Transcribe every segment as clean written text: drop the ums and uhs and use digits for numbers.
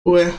Ué,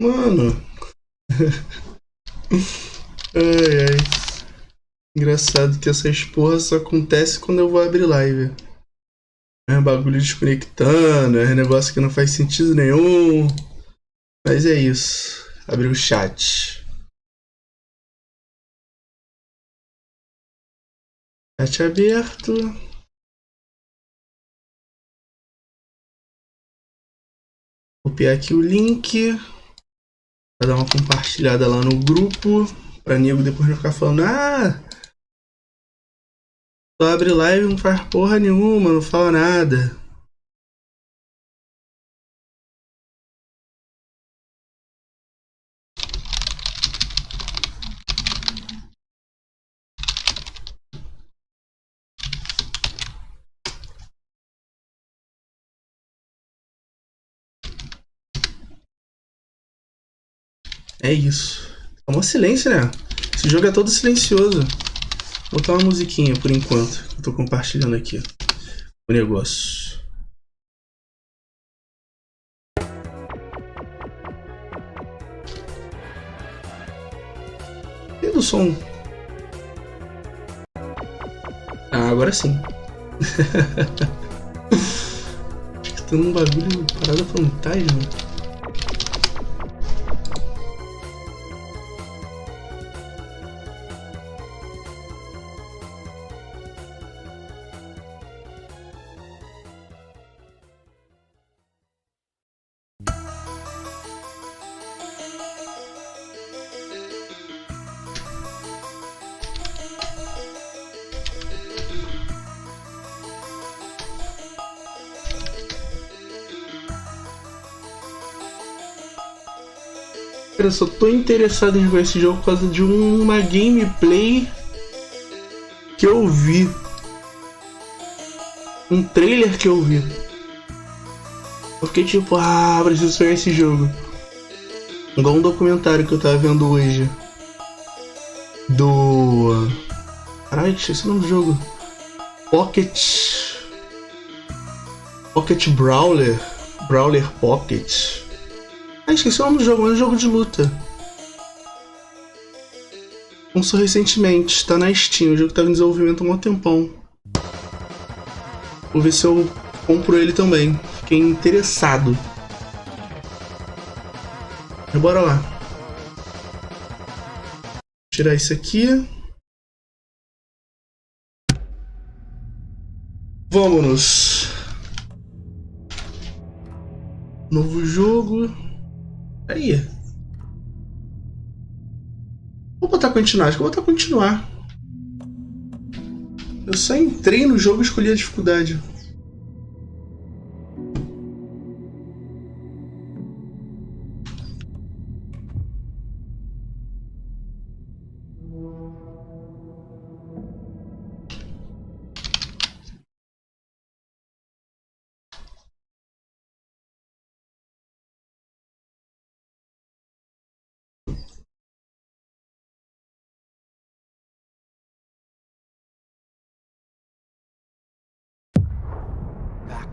mano. Ai, ai. Engraçado que essas porras só acontecem quando eu vou abrir live. É bagulho desconectando, é negócio que não faz sentido nenhum. Mas é isso. Abrir o chat. Chat aberto. Copiar aqui o link. Pra dar uma compartilhada lá no grupo. Pra nego depois não ficar falando, ah, só abre live e não faz porra nenhuma, não fala nada. É isso. É um silêncio, né? Esse jogo é todo silencioso. Vou botar uma musiquinha por enquanto. Eu tô compartilhando aqui o negócio. E do som? Ah, agora sim. Acho que tá num bagulho, parada fantasma. Cara, eu só tô interessado em jogar esse jogo por causa de uma gameplay que eu vi. Um trailer que eu vi. Eu fiquei tipo, ah, preciso jogar esse jogo. Igual um documentário que eu tava vendo hoje. Do... Caralho, esqueci o nome do jogo. Pocket Brawler. Brawler Pocket. Ah, esqueci o nome do jogo, mas é um jogo de luta. Lançou recentemente, tá na Steam, o jogo tava em desenvolvimento há um tempão. Vou ver se eu compro ele também. Fiquei interessado. E bora lá. Vou tirar isso aqui. Vamos. Novo jogo. Aí. Vou botar continuar, acho que vou botar continuar. Eu só entrei no jogo e escolhi a dificuldade.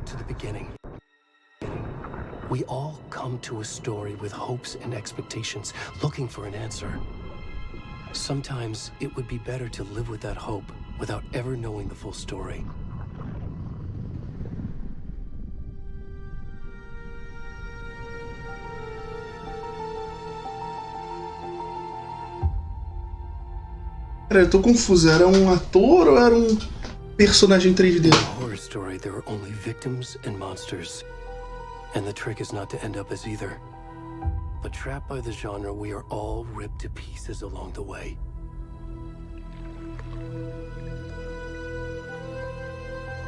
To the beginning. We all come to a story with hopes and expectations, looking for an answer. Sometimes it would be better to live with that hope without ever knowing the full story. Cara, eu tô confuso. Era um ator ou era um personagem 3D? In a horror story, there are only victims and monsters. And the trick is not to end up as either. But trapped by the genre, we are all ripped to pieces along the way.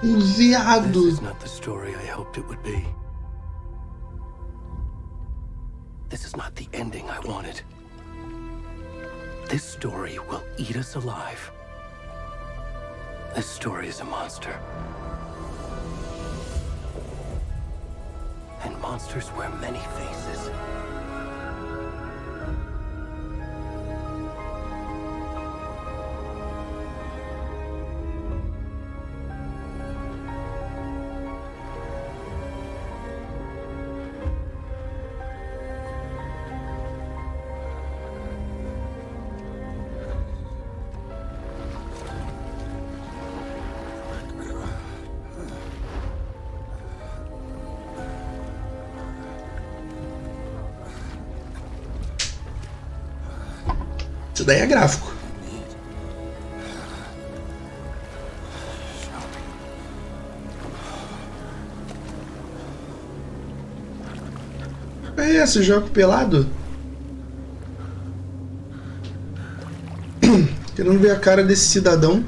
Viado. This is not the story I hoped it would be. This is not the ending I wanted. This story will eat us alive. This story is a monster. And monsters wear many faces. Isso daí é gráfico. É esse jogo pelado? Querendo ver a cara desse cidadão.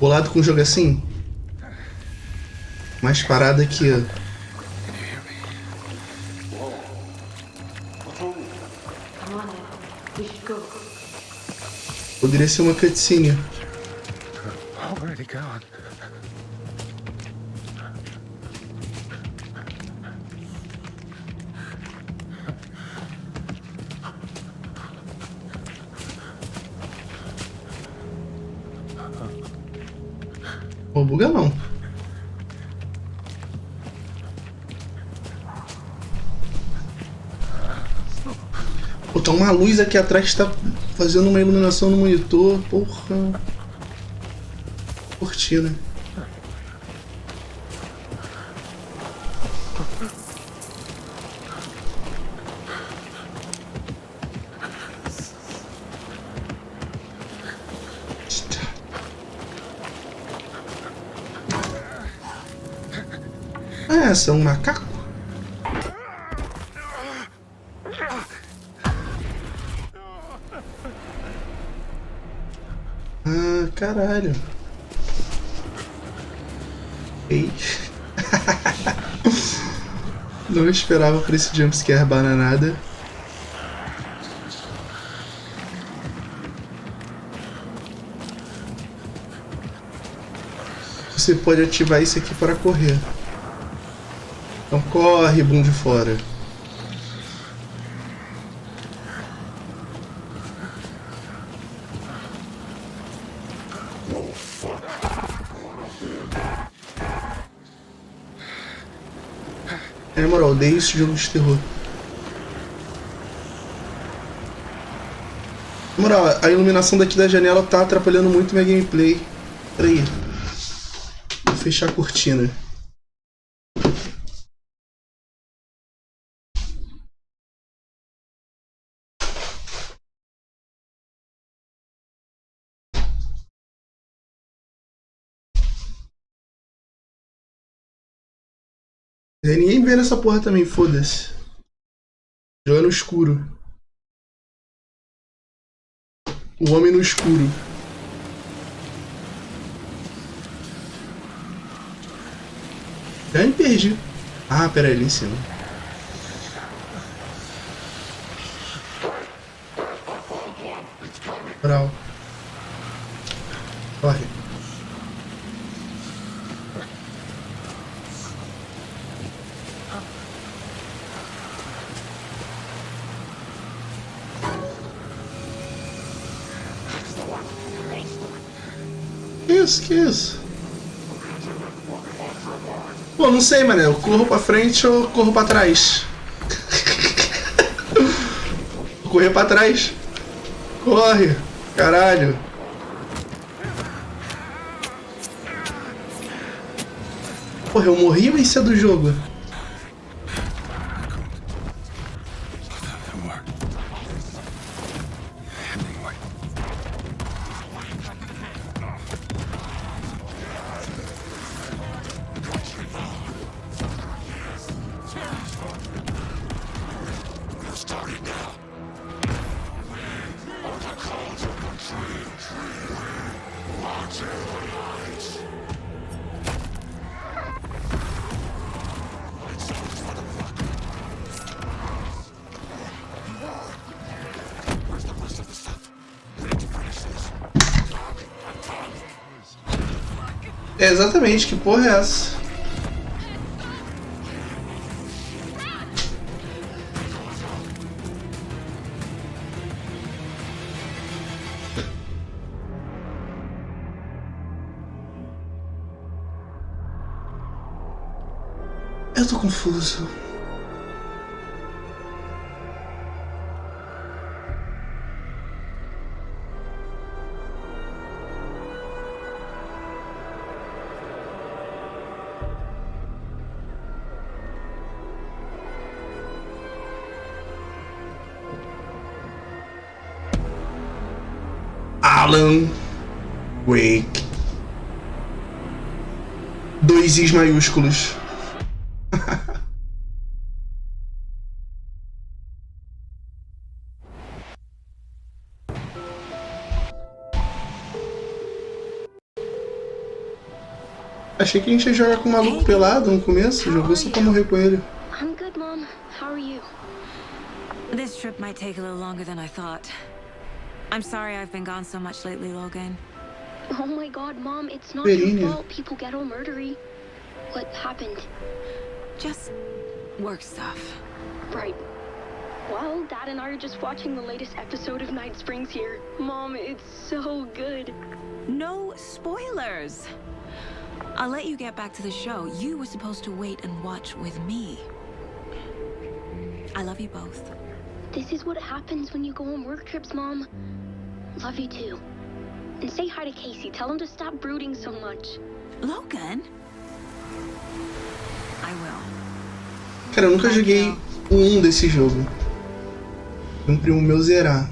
Bolado com um jogo assim? Mais parada aqui, ó. Poderia ser uma cutscene. Already gone. Pô, buga não. Pô, tá uma luz aqui atrás que tá fazendo uma iluminação no monitor. Porra. Cortina. Ah, essa é um macaco? Ah, caralho. Ei. Não esperava por esse jumpscare bananada. Você pode ativar isso aqui para correr. Então corre, bum de fora. É, na moral, odeio esse jogo de terror. Na moral, a iluminação daqui da janela tá atrapalhando muito minha gameplay. Pera aí. Vou fechar a cortina. Ninguém vê nessa porra também, foda-se. Joga no escuro. O homem no escuro. Já me perdi. Ah, pera aí, ali em cima. Moral. Corre. Que isso? Pô, não sei, mano. Eu corro pra frente ou corro pra trás? Vou correr pra trás. Corre. Caralho. Porra, eu morri ou isso é do jogo? É exatamente, que porra é essa? Eu tô confuso. Alan Wake. 2 Is maiúsculos. Achei que a gente ia jogar com o maluco pelado no começo, jogou só pra morrer com ele. I'm good, Mom. How are you? This trip might take a little longer than I thought. I'm sorry I've been gone so much lately, Logan. Oh my God, Mom, it's not Verinha. your fault people get all murdery. What happened? Just work stuff. Right. Well, Dad and I are just watching the latest episode of Night Springs here. Mom, it's so good. No spoilers. I'll let you get back to the show. You were supposed to wait and watch with me. I love you both. This is what happens when you go on work trips, Mom. Love you too. And say hi to Casey. Tell him to stop brooding so much. Logan? I will. Cara, eu nunca joguei o 1 desse jogo. Um primo meu zerar.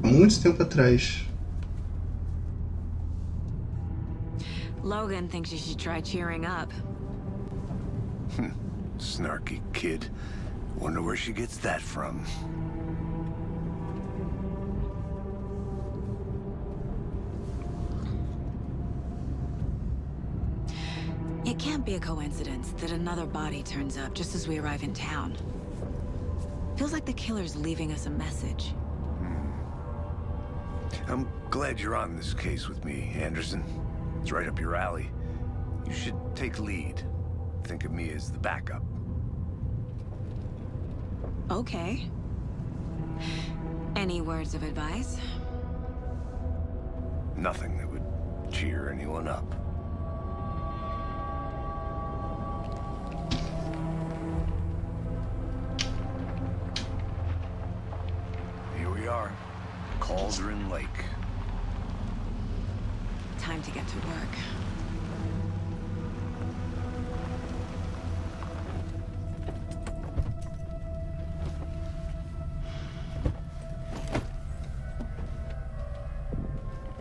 Há muito tempo atrás. Logan thinks you should try cheering up. Snarky kid. Wonder where she gets that from. It can't be a coincidence that another body turns up just as we arrive in town. Feels like the killer's leaving us a message. I'm glad you're on this case with me, Anderson. It's right up your alley. You should take lead. Think of me as the backup. Okay. Any words of advice? Nothing that would cheer anyone up. Here we are. Cauldron Lake. Time to get to work.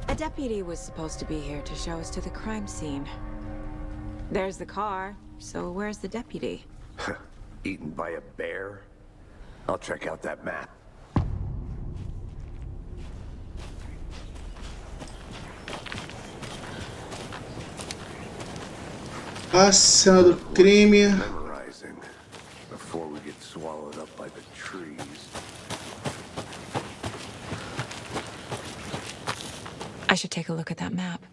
A deputy was supposed to be here to show us to the crime scene. There's the car, so where's the deputy? Eaten by a bear? I'll check out that map. A cena do crime. Memorizing before we get swallowed up by the trees. I should take a look at that map.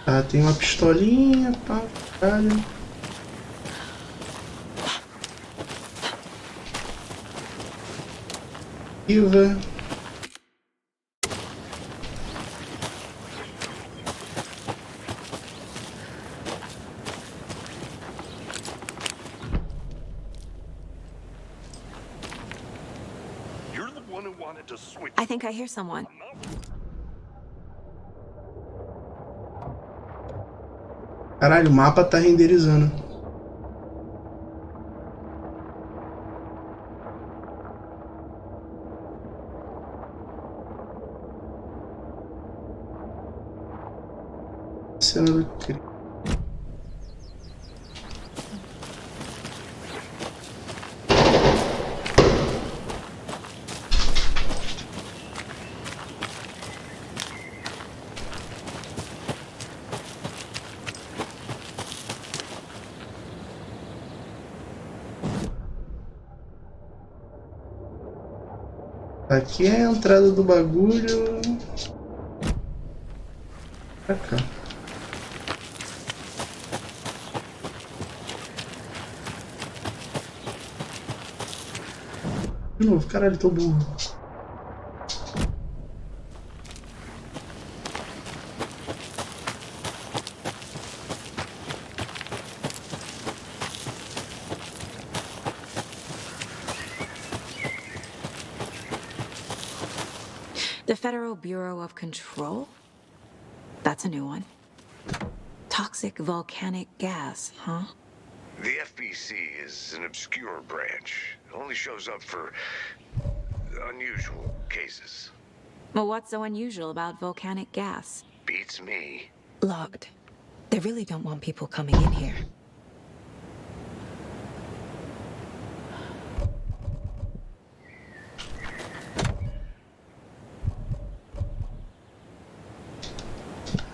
Tá, tem uma pistolinha, pá, caralho. Iva. wanted to switch. I think I hear someone. Caralho, o mapa tá renderizando. Cena do crime. Aqui é a entrada do bagulho. Pra cá. De novo, caralho, tô burro. The Federal Bureau of Control? That's a new one. Toxic volcanic gas, huh? The FBC is an obscure branch. It only shows up for unusual cases. Well, what's so unusual about volcanic gas? Beats me. Logged. They really don't want people coming in here.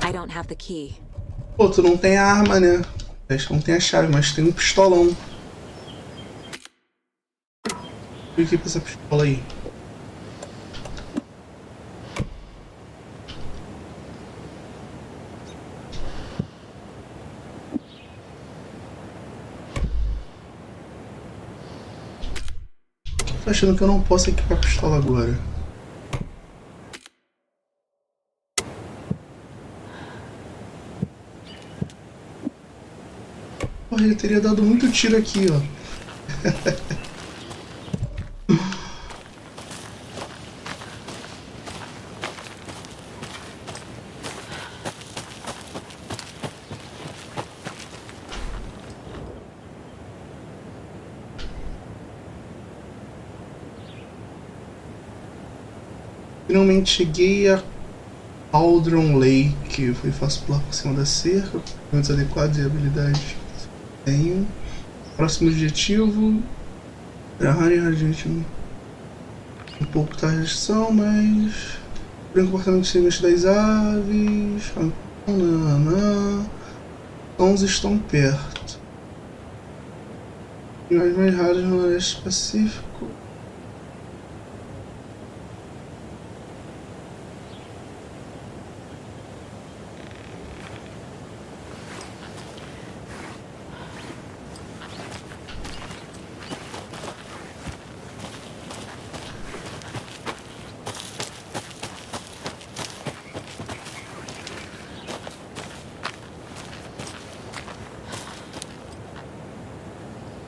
I don't have the key. Pô, tu não tem a arma, né? Acho que não tem a chave, mas tem um pistolão. O que é essa pistola aí? Tô achando que eu não posso equipar a pistola agora. Porra, ele teria dado muito tiro aqui, ó. Finalmente cheguei a Cauldron Lake. Foi fácil pular por cima da cerca, movimentos adequados e habilidades. Tenho. Próximo objetivo. A gente um pouco tarde de ação, mas. Por comportamento seguinte das aves. Sons estão perto. E as mais raras no Oeste Pacífico.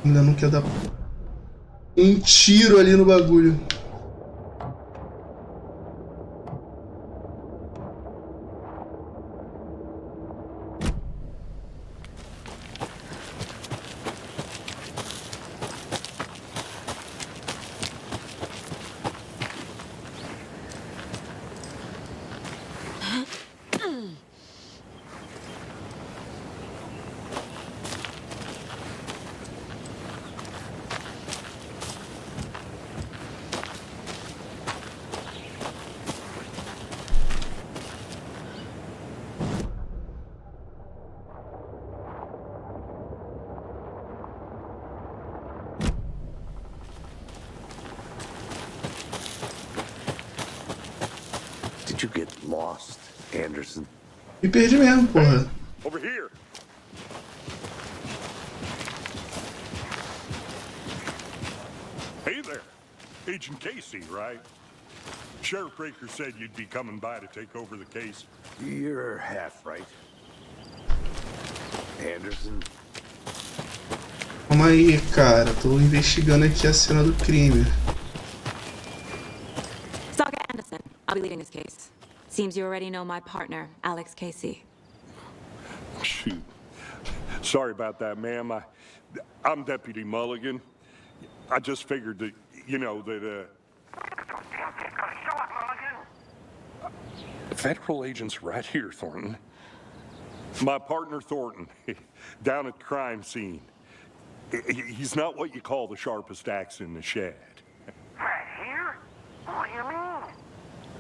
Ainda não quer dar um tiro ali no bagulho. Did you get lost, Anderson? Me perdi mesmo, porra. Over here. Hey there. Agent Casey, right? Sheriff Raker said you'd be coming by to take over the case. You're half right. Anderson? Calma aí, cara. Tô investigando aqui a cena do crime. I'll be leading this case. Seems you already know my partner, Alex Casey. Shoot. Sorry about that, ma'am. I'm Deputy Mulligan. I just figured that, that, Federal agents right here, Thornton. My partner, Thornton, down at the crime scene. He's not what you call the sharpest axe in the shed. Right here? What do you mean?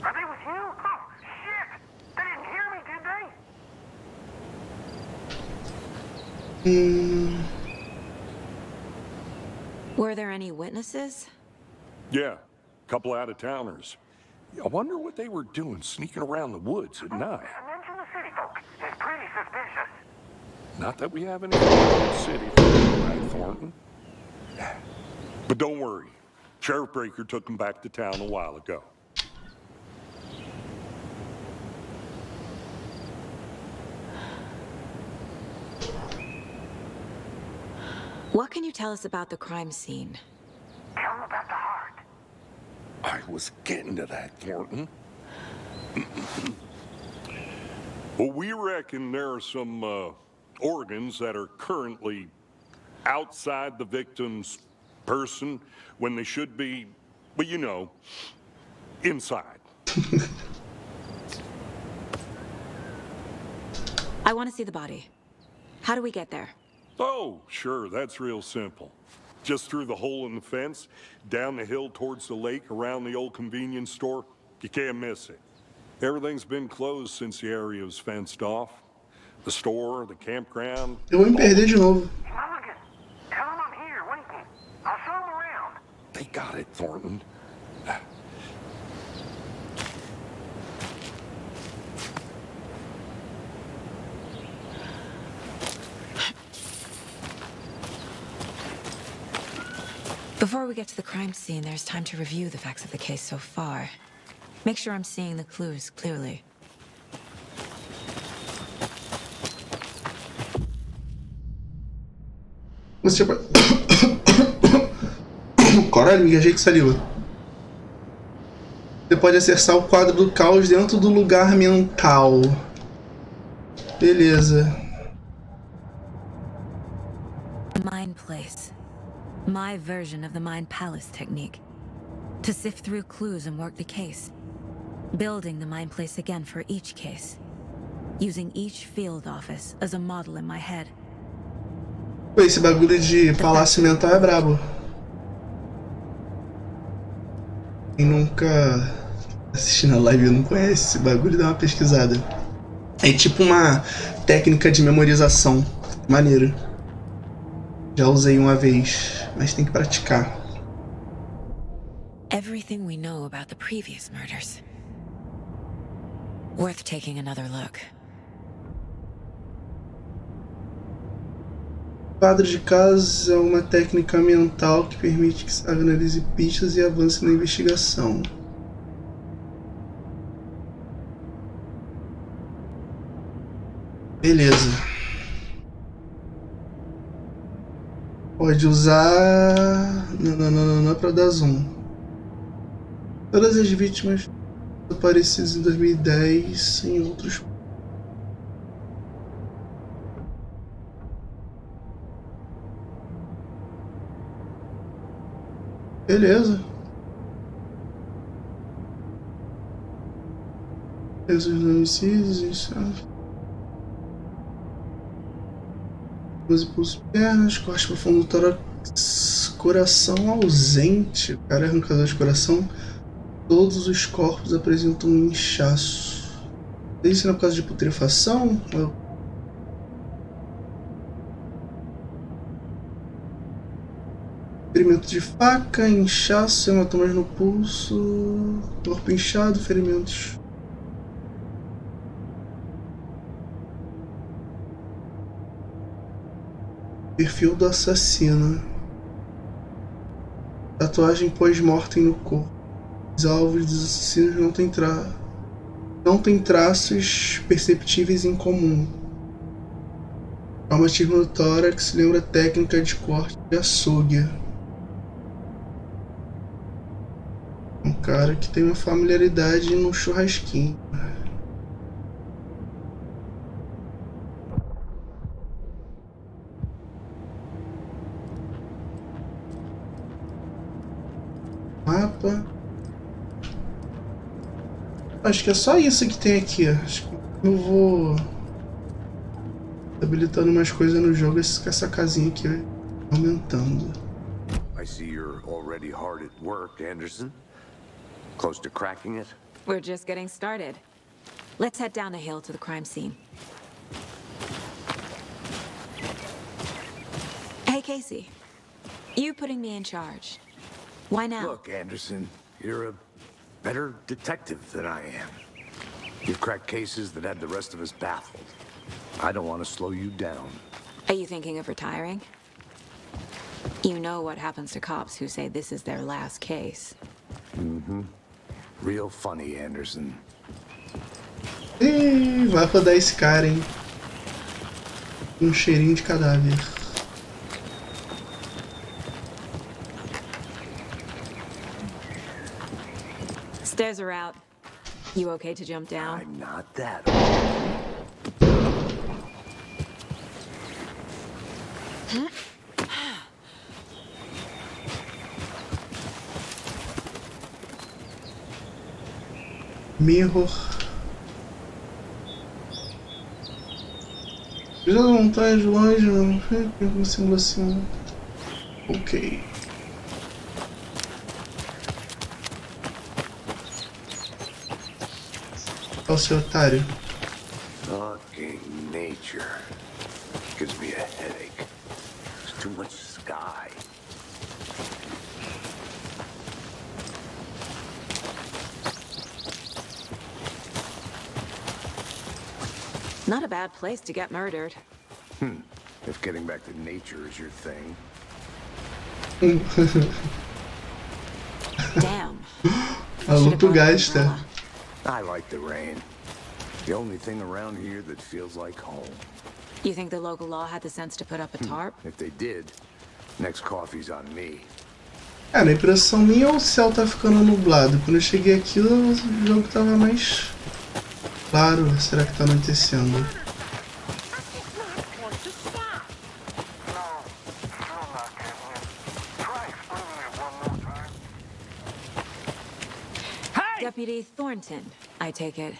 Are they with you? Oh, shit! They didn't hear me, did they? Were there any witnesses? Yeah, a couple out-of-towners. I wonder what they were doing sneaking around the woods at night. Mention the city folk. It's pretty suspicious. Not that we have any in the city, right, Thornton? But don't worry. Sheriff Breaker took them back to town a while ago. What can you tell us about the crime scene? Tell them about the heart. I was getting to that, Thornton. Well, we reckon there are some organs that are currently outside the victim's person when they should be, well, inside. I want to see the body. How do we get there? Oh, sure, that's real simple. Just through the hole in the fence, down the hill towards the lake, around the old convenience store. You can't miss it. Everything's been closed since the area was fenced off. The store, the campground. Eu vou me perder de novo. Mulligan, tell them I'm here, waiting. I'll show them around. They got it, Thornton. Before we get to the crime scene, there's time to review the facts of the case so far. Make sure I'm seeing the clues clearly. Você pode... Caralho, me engasguei com saliva. Você pode acessar o quadro do caos dentro do lugar mental. Beleza. Mind place. My version of the Mind Palace technique. To sift through clues and work the case. Building the Mind Place again for each case. Using each field office as a model in my head. Pô, esse bagulho de palácio mental é brabo. Quem nunca assistindo a live e não conhece esse bagulho, dá uma pesquisada. É tipo uma técnica de memorização. Maneiro. Já usei uma vez, mas tem que praticar. Everything we know about the previous murders. Worth taking another look. Quadro de casos é uma técnica mental que permite que se analise pistas e avance na investigação. Beleza. Pode usar... Não, para dar zoom. Todas as vítimas aparecidas em 2010 em outros... Beleza. Esses homicídios, isso. Os pulsos, pernas, corte profundo do tórax, coração ausente. O cara é arrancador de coração. Todos os corpos apresentam um inchaço. Isso é por causa de putrefação? Ferimento de faca, inchaço, hematomas no pulso, corpo inchado, ferimentos. Perfil do assassino. Tatuagem pós-mortem no corpo. Os alvos dos assassinos não têm traços perceptíveis em comum. Traumatismo no tórax lembra técnica de corte de açougue. Um cara que tem uma familiaridade no churrasquinho. Mapa. Acho que é só isso que tem aqui. Acho que eu vou habilitando umas coisas no jogo, essa casinha aqui vai aumentando. I see you're already hard at work, Anderson. Close to cracking it? We're just getting started. Let's head down the hill to the crime scene. Hey, Casey. You putting me in charge. Why now? Look, Anderson, you're a better detective than I am. You've cracked cases that had the rest of us baffled. I don't want to slow you down. Are you thinking of retiring? You know what happens to cops who say this is their last case. Mm-hmm. Real funny, Anderson. Ih, vai rodar esse cara, hein? Um cheirinho de cadáver. Stairs are out. You okay to jump down? I'm not that. Mirror. Já não tá de longe, não. Uma simulação. Ok. Olha o seu otário. Fucking nature. Gives me a headache. There's too much sky. Not a bad place to get murdered. If getting back to nature is your thing. Damn. A luto gasta. I like the rain. The only thing around here that feels like home. You think the local law had the sense to put up a tarp? If they did, next coffee's on me. Cara, a impressão minha ou o céu tá ficando nublado? Quando eu cheguei aqui, o jogo tava mais claro. Será que tá anoitecendo? Deputy Thornton, I take it.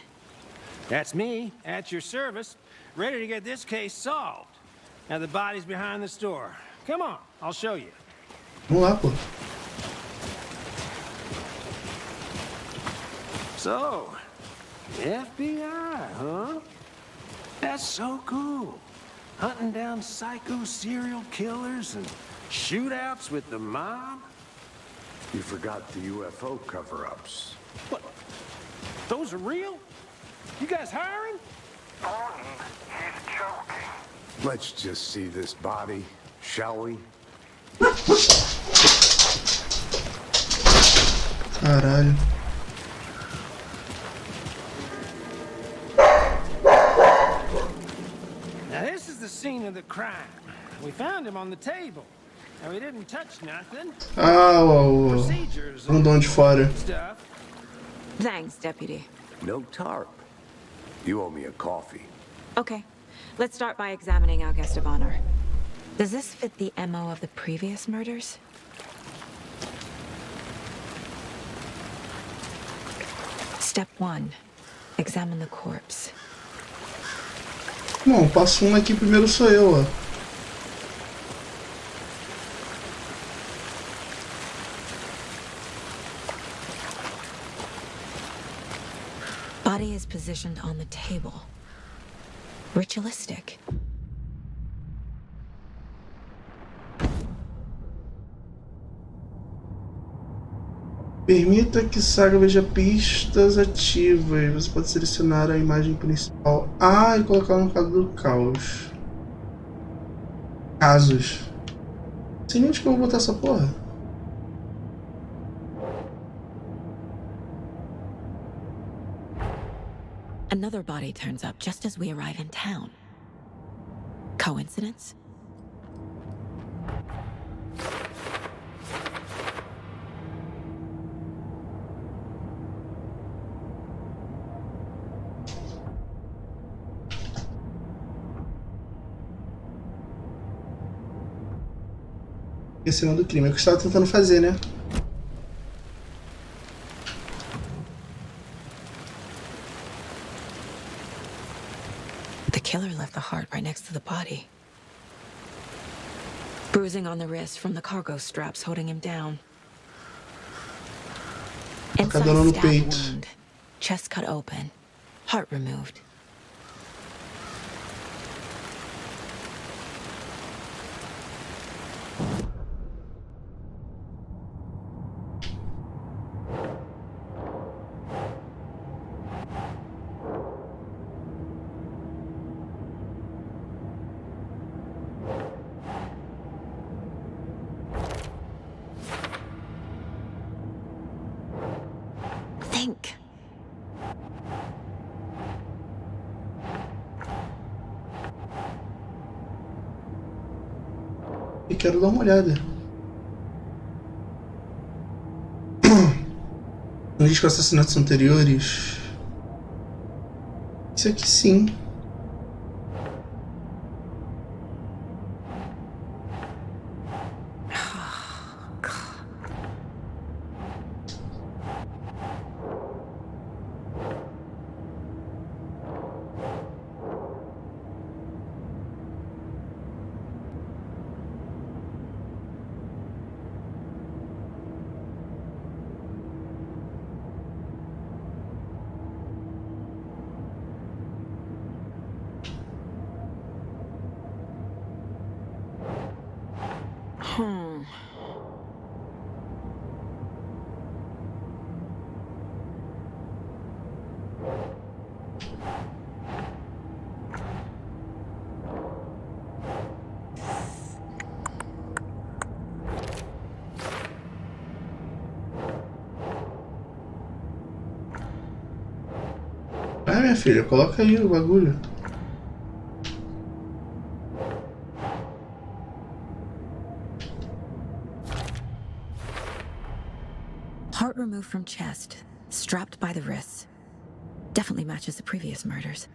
That's me, at your service, ready to get this case solved. Now the body's behind the store. Come on, I'll show you. Vamos lá, pô. So, FBI, huh? That's so cool. Hunting down psycho serial killers and shootouts with the mob. You forgot the UFO cover-ups. What? Those are real? You guys hiring? Thornton, he's joking. Let's just see this body, shall we? Caralho. Now this is the scene of the crime. We found him on the table. Now he didn't touch nothing. Ah, o Procedures bundão de fora. stuff. Thanks, Deputy. No tarp. You owe me a coffee. Okay, let's start by examining our guest of honor. Does this fit the MO of the previous murders? Step 1. Examine the corpse. Bom, passo um aqui primeiro sou eu, ó. Body is positioned on the table. Ritualistic. Permita que Saga veja pistas ativas. Você pode selecionar a imagem principal. Ah, e colocar no quadro do caos. Casos. Sei nem onde que eu vou botar essa porra. Another body turns up just as we arrive in town. Coincidence? Esquecendo do crime. É o que eu estava tentando fazer, né? The killer left the heart right next to the body. Bruising on the wrist from the cargo straps holding him down. Facadona Inside no stab peito. wound. Chest cut open. Heart removed. Think. E quero dar uma olhada. No disco assassinatos anteriores. Isso aqui sim. Ah, minha filha, coloca aí o bagulho. Heart removed from chest, strapped by the wrists. Definitely matches the previous murders.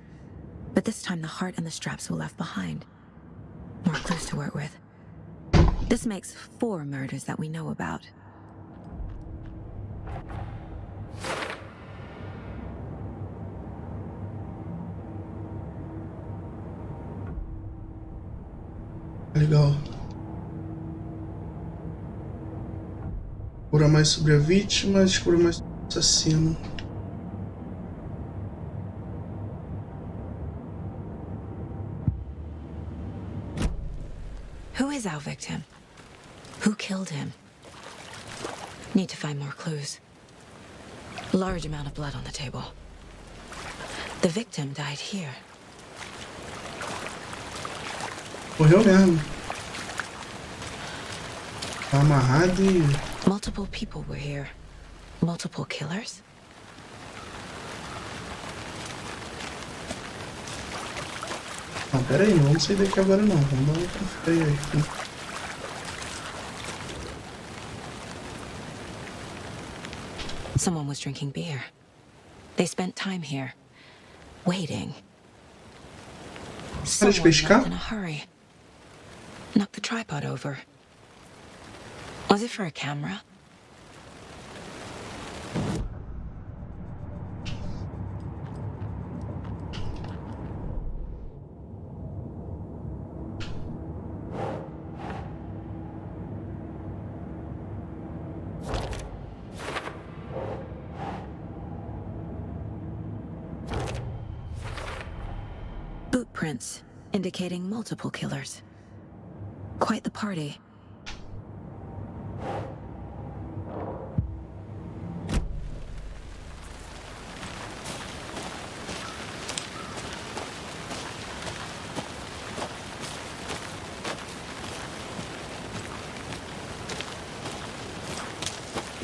But this time the heart and the straps were left behind. More clues to work with. This makes 4 murders that we know about. Legal. Descubra mais sobre a vítima, descubra mais sobre o assassino. Who is our victim? Who killed him? Need to find more clues. Large amount of blood on the table. The victim died here. Morreu mesmo. Tá amarrado e... Multiple people were here. Multiple killers? Não, pera aí, não vamos sair daqui agora não. Vamos dar uma conferida aí. Someone was drinking beer. They spent time here, waiting. Someone left in a hurry. Knocked the tripod over. Was it for a camera? Boot prints, indicating multiple killers. Quite the party.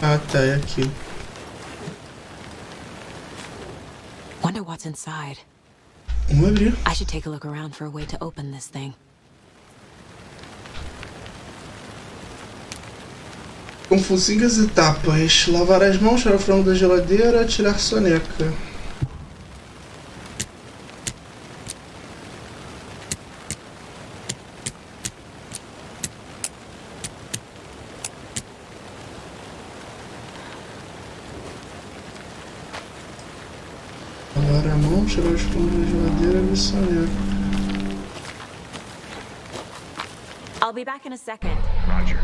Ah, tá, é aqui. Wonder what's inside. Vamos abrir. I should take a look around for a way to open this thing. Confusinho as etapas. Lavar as mãos, tirar o frango da geladeira, tirar soneca. Lavar a mão, tirar os fungos da geladeira e soneca. I'll be back in a second. Roger.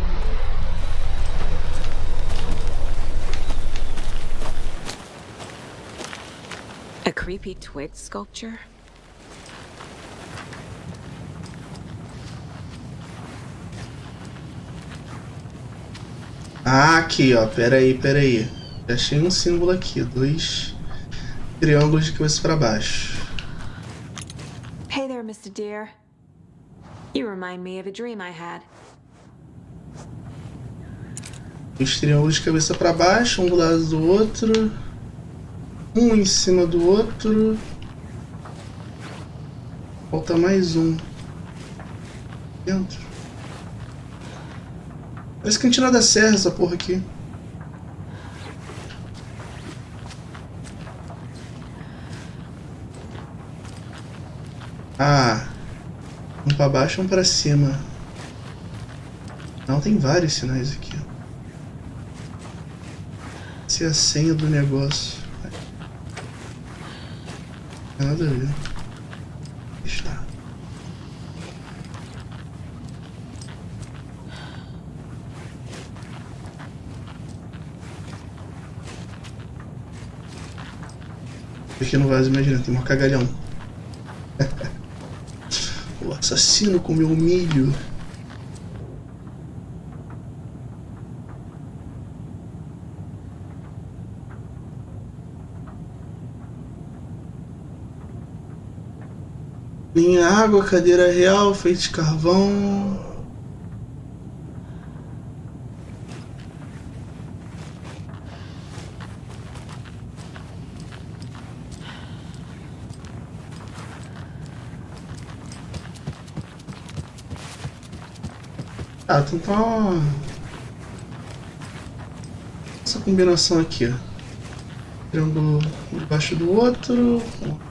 A creepy twig sculpture? Ah, aqui, ó. Pera aí. Achei um símbolo aqui. 2 triângulos de cabeça para baixo. Hey there, Mr. Deer. You remind me of a dream I had. Os triângulos de cabeça para baixo, um do lado do outro. Um em cima do outro. Falta mais um. Dentro. Parece cantina da serra essa porra aqui. Ah. Um pra baixo e um pra cima. Não, tem vários sinais aqui. Essa é a senha do negócio. Não tem nada a ver. Está. Aqui no vaso, imagina, tem um cagalhão. O assassino comeu milho. Linha água, cadeira real, feito de carvão. Ah, então tá essa combinação aqui, ó. Triângulo embaixo do outro,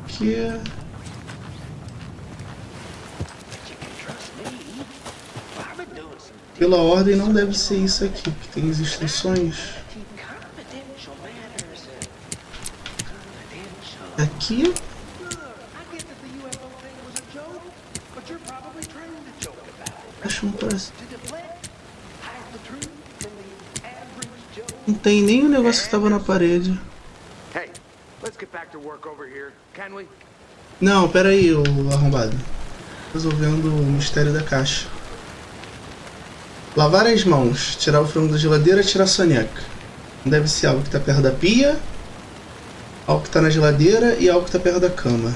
aqui. Pela ordem não deve ser isso aqui, porque tem as instruções. Aqui. Acho um parece. Não tem nem o negócio que estava na parede. Hey, let's get back to work over here, can we? Não, pera aí, ô arrombado. Resolvendo o mistério da caixa. Lavar as mãos, tirar o frango da geladeira, tirar a soneca. Deve ser algo que está perto da pia, algo que está na geladeira e algo que está perto da cama.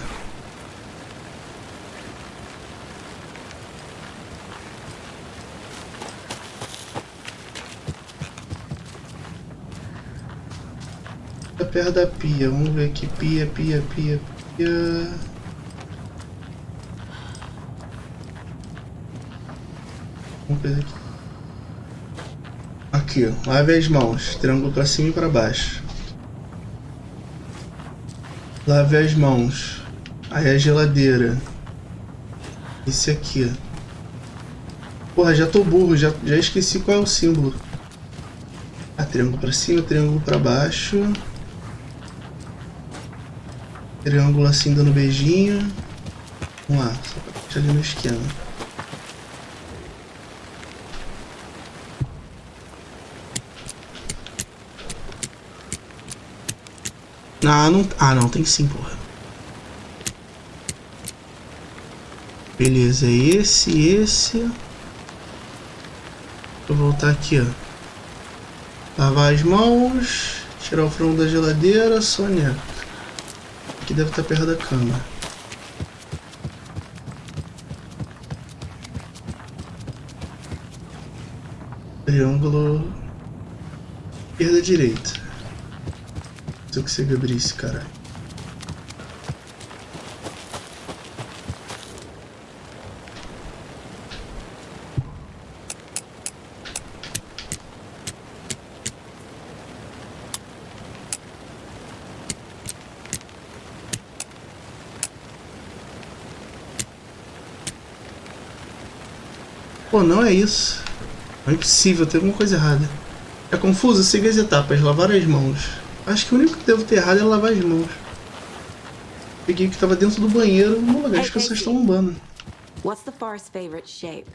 Tá perto da pia, vamos ver aqui. Pia. Vamos ver aqui. Aqui, ó. Lave as mãos. Triângulo pra cima e pra baixo. Lave as mãos. Aí a geladeira. Esse aqui. Porra, já tô burro. Já esqueci qual é o símbolo. Ah, triângulo pra cima, triângulo pra baixo. Triângulo assim dando beijinho. Vamos lá. Só pra deixar ali no esquema. Não, tem sim, porra. Beleza, esse. Deixa eu voltar aqui, ó. Lavar as mãos, tirar o frango da geladeira, soneca. Aqui deve estar perto da cama. Triângulo esquerda direita. Se eu conseguir abrir esse caralho. Pô, não é isso. Não é impossível, tem alguma coisa errada. É confuso? Siga as etapas. Lavar as mãos. Acho que o único que devo ter errado é lavar as mãos. Peguei o que tava dentro do banheiro no lugar que as pessoas estão lombando. What's the forest's favorite shape?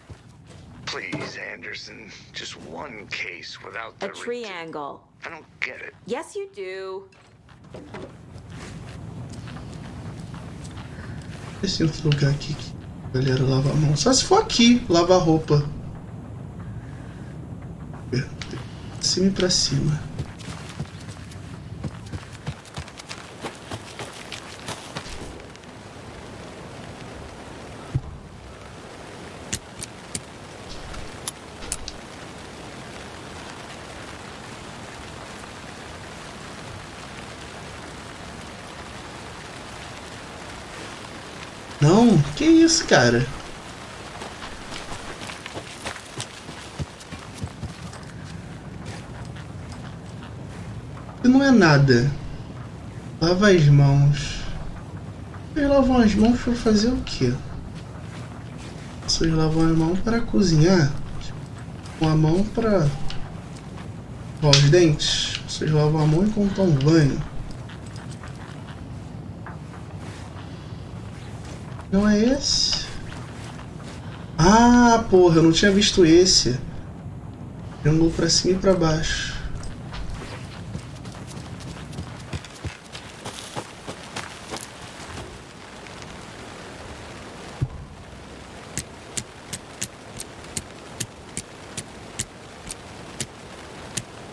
Please, Anderson. Just one case without the... A triangle. I don't get it. Yes, you do. Esse outro lugar aqui que a galera lava a mão. Só se for aqui, lavar roupa. De cima e pra cima. Não, que isso, cara? Isso não é nada. Lava as mãos. Vocês lavam as mãos para fazer o quê? Vocês lavam as mãos para cozinhar? Com a mão para lavar os dentes? Vocês lavam a mão enquanto tomam banho? Não é esse? Ah, porra, eu não tinha visto esse. Triângulo pra cima e pra baixo.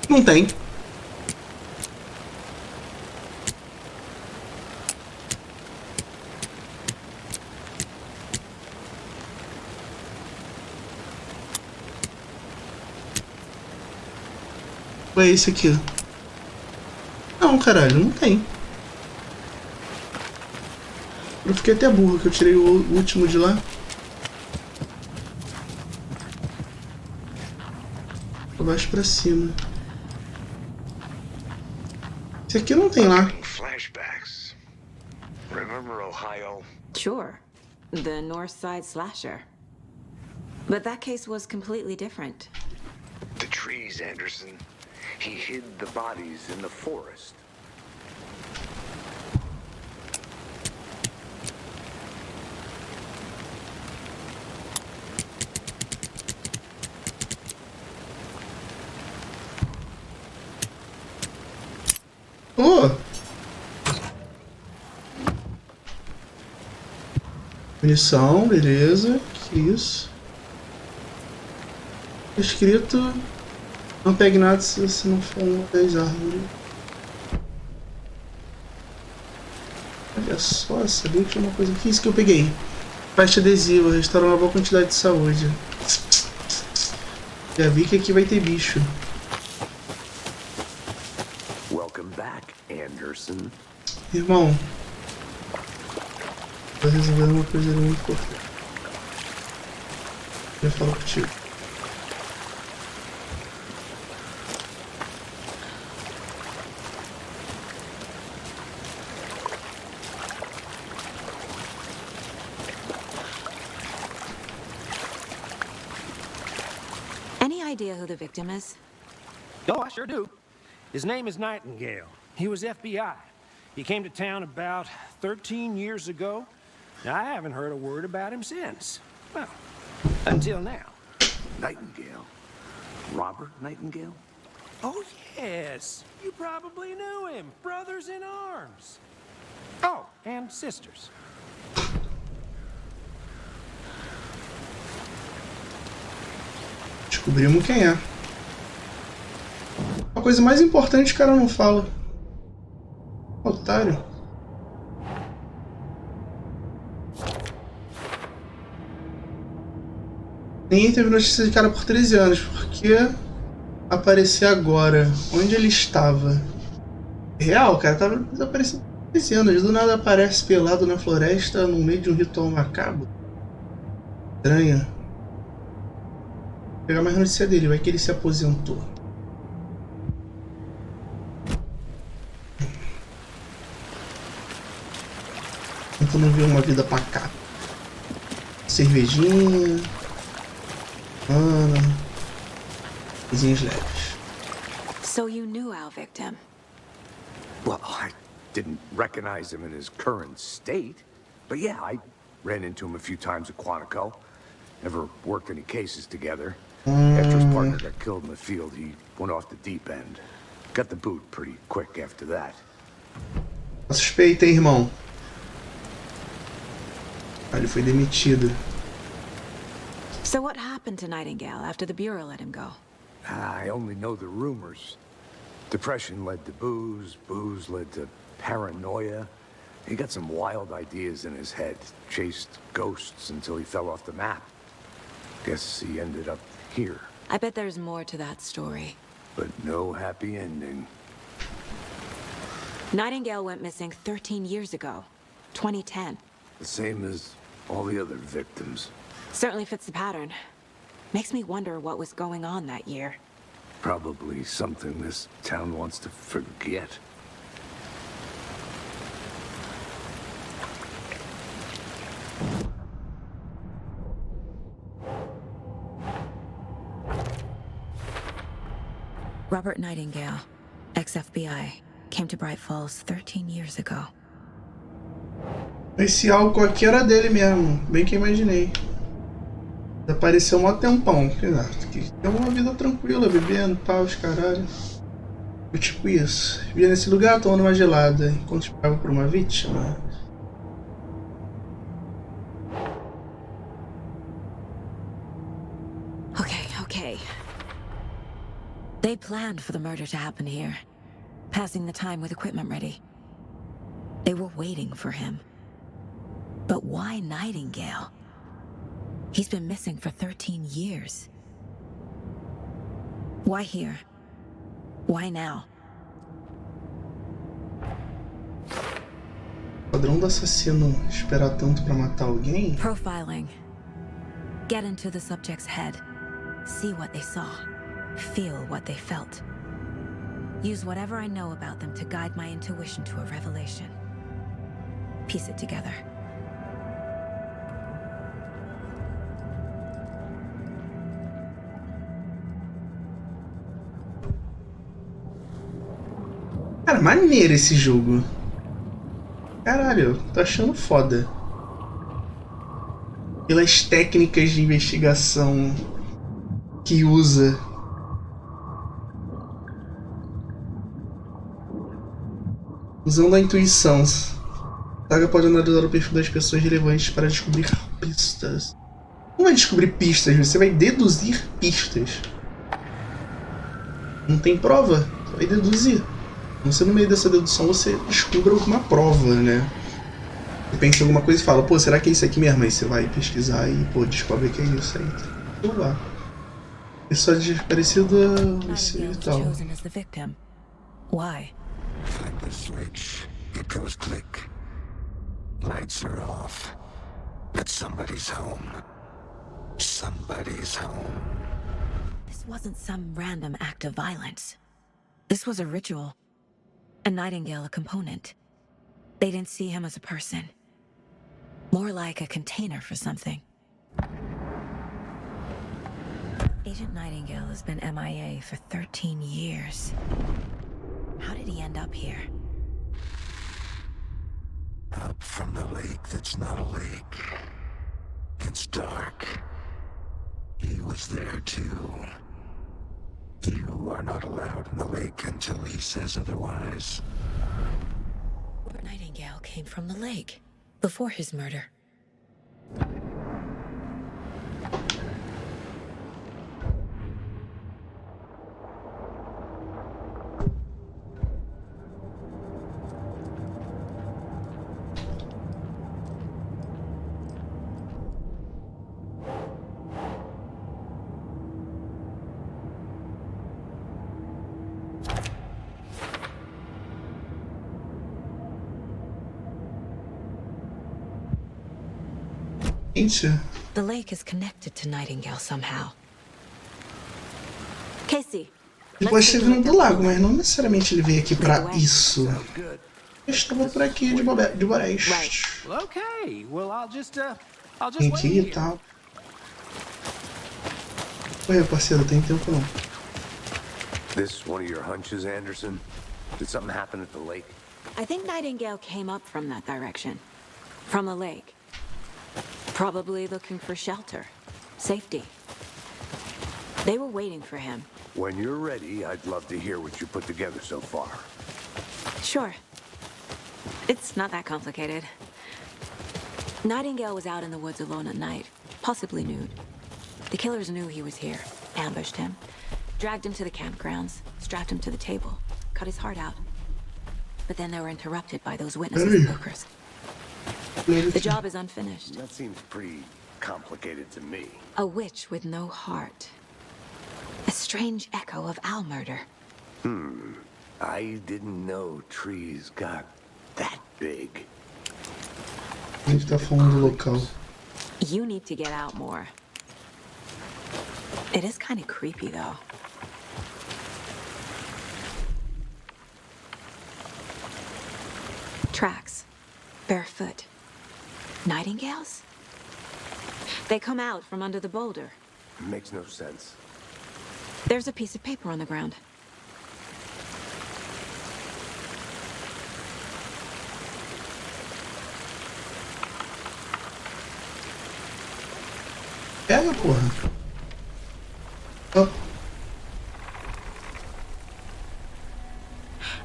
Não tem. É esse aqui. Não, caralho, não tem. Eu fiquei até burro que eu tirei o último de lá. Pra baixo pra cima. Esse aqui não tem lá. Flashbacks. Remember Ohio? Sure. The North Side Slasher. But that case was completely different. The trees, Anderson. He hid the bodies in the forest. Oh! Munição, beleza. Que isso? Escrito: não pegue nada se você não for uma das árvores. Olha só, sabia que tinha uma coisa aqui. Isso que eu peguei. Parte adesiva, restaura uma boa quantidade de saúde. Já vi que aqui vai ter bicho. Welcome back, Anderson. Irmão, vou resolver uma coisa muito importante. Eu falo contigo. Any idea who the victim is? Oh, I sure do. His name is Nightingale. He was FBI. He came to town about 13 years ago. Now, I haven't heard a word about him since. Well, until now. Nightingale. Robert Nightingale? Oh, yes. You probably knew him. Brothers in arms. Oh, and sisters. Descobrimos quem é. A coisa mais importante o cara não fala. Otário. Ninguém teve notícia de cara por 13 anos. Por que aparecer agora? Onde ele estava? Real, cara, tava desaparecendo por 13 anos. Do nada aparece pelado na floresta no meio de um ritual macabro. Estranho. Vou pegar mais notícia dele, vai que ele se aposentou. Tentando ver uma vida pacata. Cervejinha. Ana. Coisinhas leves. So you knew our victim. Well, didn't recognize him in his current state. But yeah, I ran into him a few times at Quantico. Never worked any cases together. After his partner got killed in the field, he went off the deep end. Got the boot pretty quick after that. Suspeita, hein, irmão? Ah, ele foi demitido. So what happened to Nightingale after the Bureau let him go? I only know the rumors. Depression led to booze, booze led to paranoia. He got some wild ideas in his head, chased ghosts until he fell off the map. Guess he ended up here. I bet there's more to that story. But no happy ending. Nightingale went missing 13 years ago, 2010. The same as all the other victims. Certainly fits the pattern. Makes me wonder what was going on that year. Probably something this town wants to forget. Robert Nightingale, ex-FBI, came to Bright Falls 13 years ago. Esse álcool aqui era dele mesmo, bem que imaginei. Desapareceu um mó tempão. Tem uma vida tranquila, bebendo, pau, os caralho. Eu, tipo isso. Via nesse lugar tomando uma gelada, enquanto esperava por uma vítima. Okay. They planned for the murder to happen here, passing the time with equipment ready. They were waiting for him. But why Nightingale? He's been missing for 13 years. Why here? Why now? O padrão do assassino esperar tanto pra matar alguém? Profiling. Get into the subject's head. See what they saw. Feel what they felt. Use whatever I know about them to guide my intuition to a revelation. Piece it together. Cara, maneiro esse jogo. Caralho, tô achando foda. Pelas técnicas de investigação que usa. Usando a intuição. A saga pode analisar o perfil das pessoas relevantes para descobrir pistas. Não vai descobrir pistas, você vai deduzir pistas. Não tem prova, você vai deduzir. Não sei, no meio dessa dedução você descubra alguma prova, né? Você pensa em alguma coisa e fala, pô, será que é isso aqui mesmo? Aí você vai pesquisar e, pô, descobre que é isso aí. Então lá. Pessoa desaparecida, esse e tal. Why? Find the switch. It goes click. Lights are off. But somebody's home. Somebody's home. This wasn't some random act of violence. This was a ritual. A Nightingale a component. They didn't see him as a person. More like a container for something. Agent Nightingale has been MIA for 13 years. How did he end up here? Up from the lake that's not a lake. It's dark. He was there too. You are not allowed in the lake until he says otherwise. Robert Nightingale came from the lake before his murder. Gente, The lake is connected to Nightingale somehow. Casey, ele pode ter vindo do lago, mas não necessariamente ele veio aqui pra isso. Eu estava por aqui de Borés. Well, okay. Well, I'll just Vem wait aqui e here. tal. Oi, parceiro, tem tempo não. This one of your hunches, Anderson? Did something happen at the lake? I think Nightingale came up from that direction. From the lake. Probably looking for shelter. Safety. They were waiting for him. When you're ready, I'd love to hear what you put together so far. Sure. It's not that complicated. Nightingale was out in the woods alone at night, possibly nude. The killers knew he was here, ambushed him, dragged him to the campgrounds, strapped him to the table, cut his heart out. But then they were interrupted by those witnesses and workers. The job is unfinished. That seems pretty complicated to me. A witch with no heart. A strange echo of owl murder. I didn't know trees got that big. A gente tá falando do local. You need to get out more. It is kind of creepy, though. Tracks. Barefoot. Nightingales? They come out from under the boulder. Makes no sense. There's a piece of paper on the ground. Pega, porra. Oh,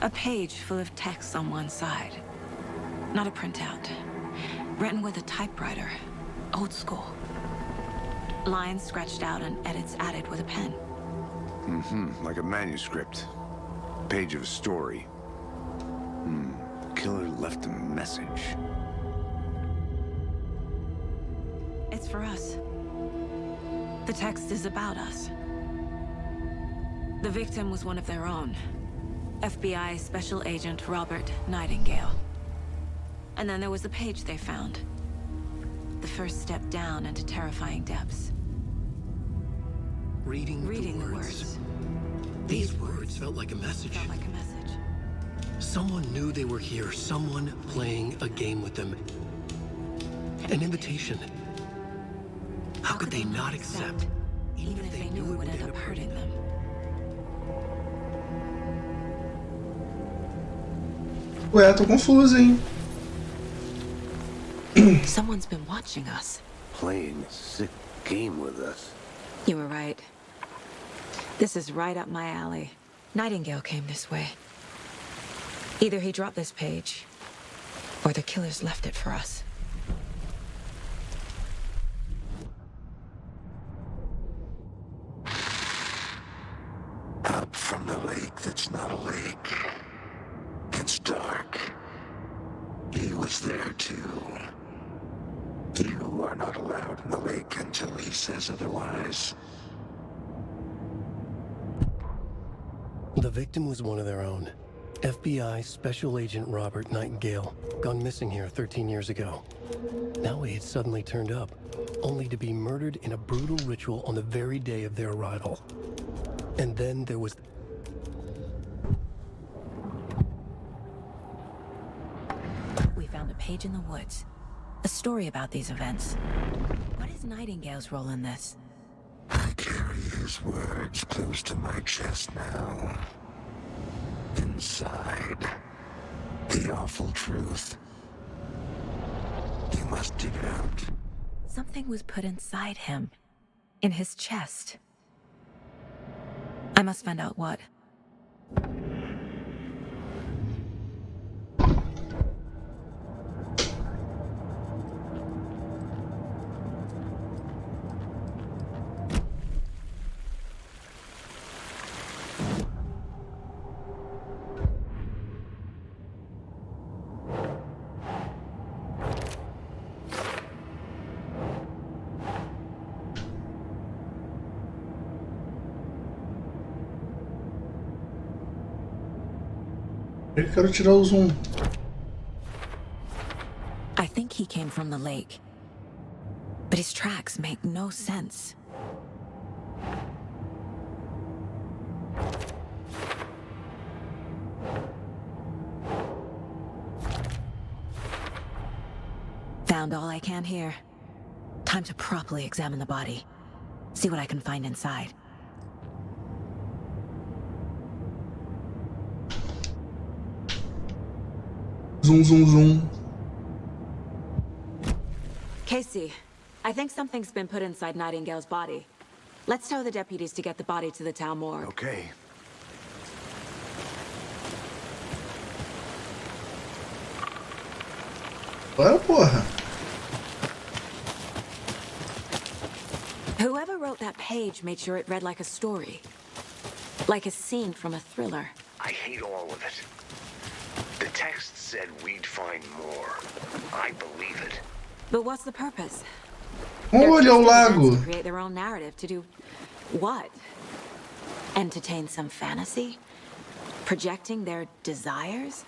A page full of text on one side. Not a printout. Written with a typewriter. Old school. Lines scratched out and edits added with a pen. Like a manuscript. Page of a story. Killer left a message. It's for us. The text is about us. The victim was one of their own. FBI Special Agent Robert Nightingale. And then there was the page they found. The first step down into terrifying depths. Reading the words. These words felt like a message. Felt like a message. Someone knew they were here. Someone playing a game with them. An invitation. How could they not accept? Even if they knew it would end up hurting them. ué, tô confuso, hein? Someone's been watching us. Playing a sick game with us. You were right. This is right up my alley. Nightingale came this way. Either he dropped this page, or the killers left it for us. Up from the lake that's not a lake. It's dark. He was there too. You are not allowed in the lake until he says otherwise. The victim was one of their own. FBI Special Agent Robert Nightingale, gone missing here 13 years ago. Now he had suddenly turned up, only to be murdered in a brutal ritual on the very day of their arrival. And then there was... We found a page in the woods. A story about these events. What is Nightingale's role in this? I carry his words close to my chest now. Inside, the awful truth. You must dig it out. Something was put inside him. In his chest. I must find out what. Eu quero tirar o zoom. I think he came from the lake. But his tracks make no sense. Found all I can here. Time to properly examine the body. See what I can find inside. Zoom, zoom, zoom. Casey, I think something's been put inside Nightingale's body. Let's tell the deputies to get the body to the town morgue. Okay. Bora, porra. Whoever wrote that page made sure it read like a story. Like a scene from a thriller. I hate all of it. The text said we'd find more. I believe it. But what's the purpose? Olha o They're lago. to create their own narrative to do what? Entertain some fantasy? Projecting their desires?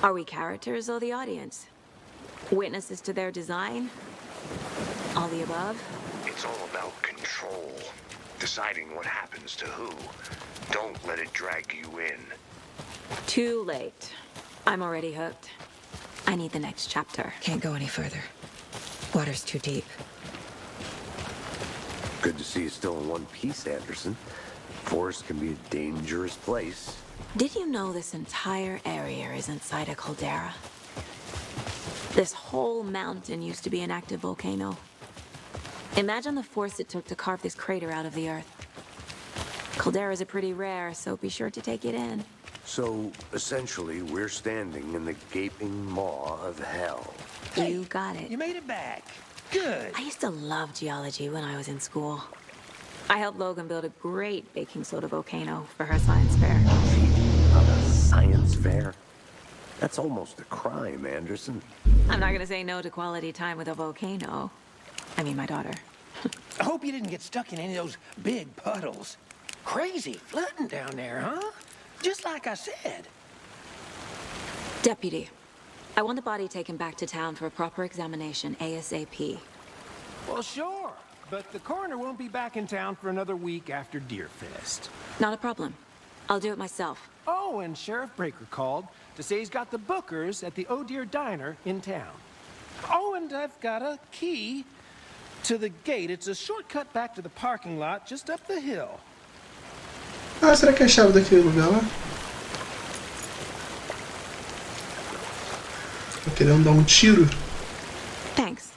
Are we characters or the audience? Witnesses to their design? All the above? It's all about control. Deciding what happens to who. Don't let it drag you in. Too late. I'm already hooked. I need the next chapter. Can't go any further. Water's too deep. Good to see you still in one piece, Anderson. Forest can be a dangerous place. Did you know this entire area is inside a caldera? This whole mountain used to be an active volcano. Imagine the force it took to carve this crater out of the earth. Calderas are pretty rare, so be sure to take it in. So, essentially, we're standing in the gaping maw of hell. You got it. You made it back. Good. I used to love geology when I was in school. I helped Logan build a great baking soda volcano for her science fair. Not a science fair? That's almost a crime, Anderson. I'm not gonna say no to quality time with a volcano. I mean, my daughter. I hope you didn't get stuck in any of those big puddles. Crazy flooding down there, huh? Just like I said. Deputy, I want the body taken back to town for a proper examination ASAP. Well, sure. But the coroner won't be back in town for another week after Deerfest. Not a problem. I'll do it myself. Oh, and Sheriff Breaker called to say he's got the bookers at the Oh Dear Diner in town. Oh, and I've got a key to the gate. It's a shortcut back to the parking lot just up the hill. Ah, será que é a chave daquele lugar lá? Tô querendo dar tiro. Thanks.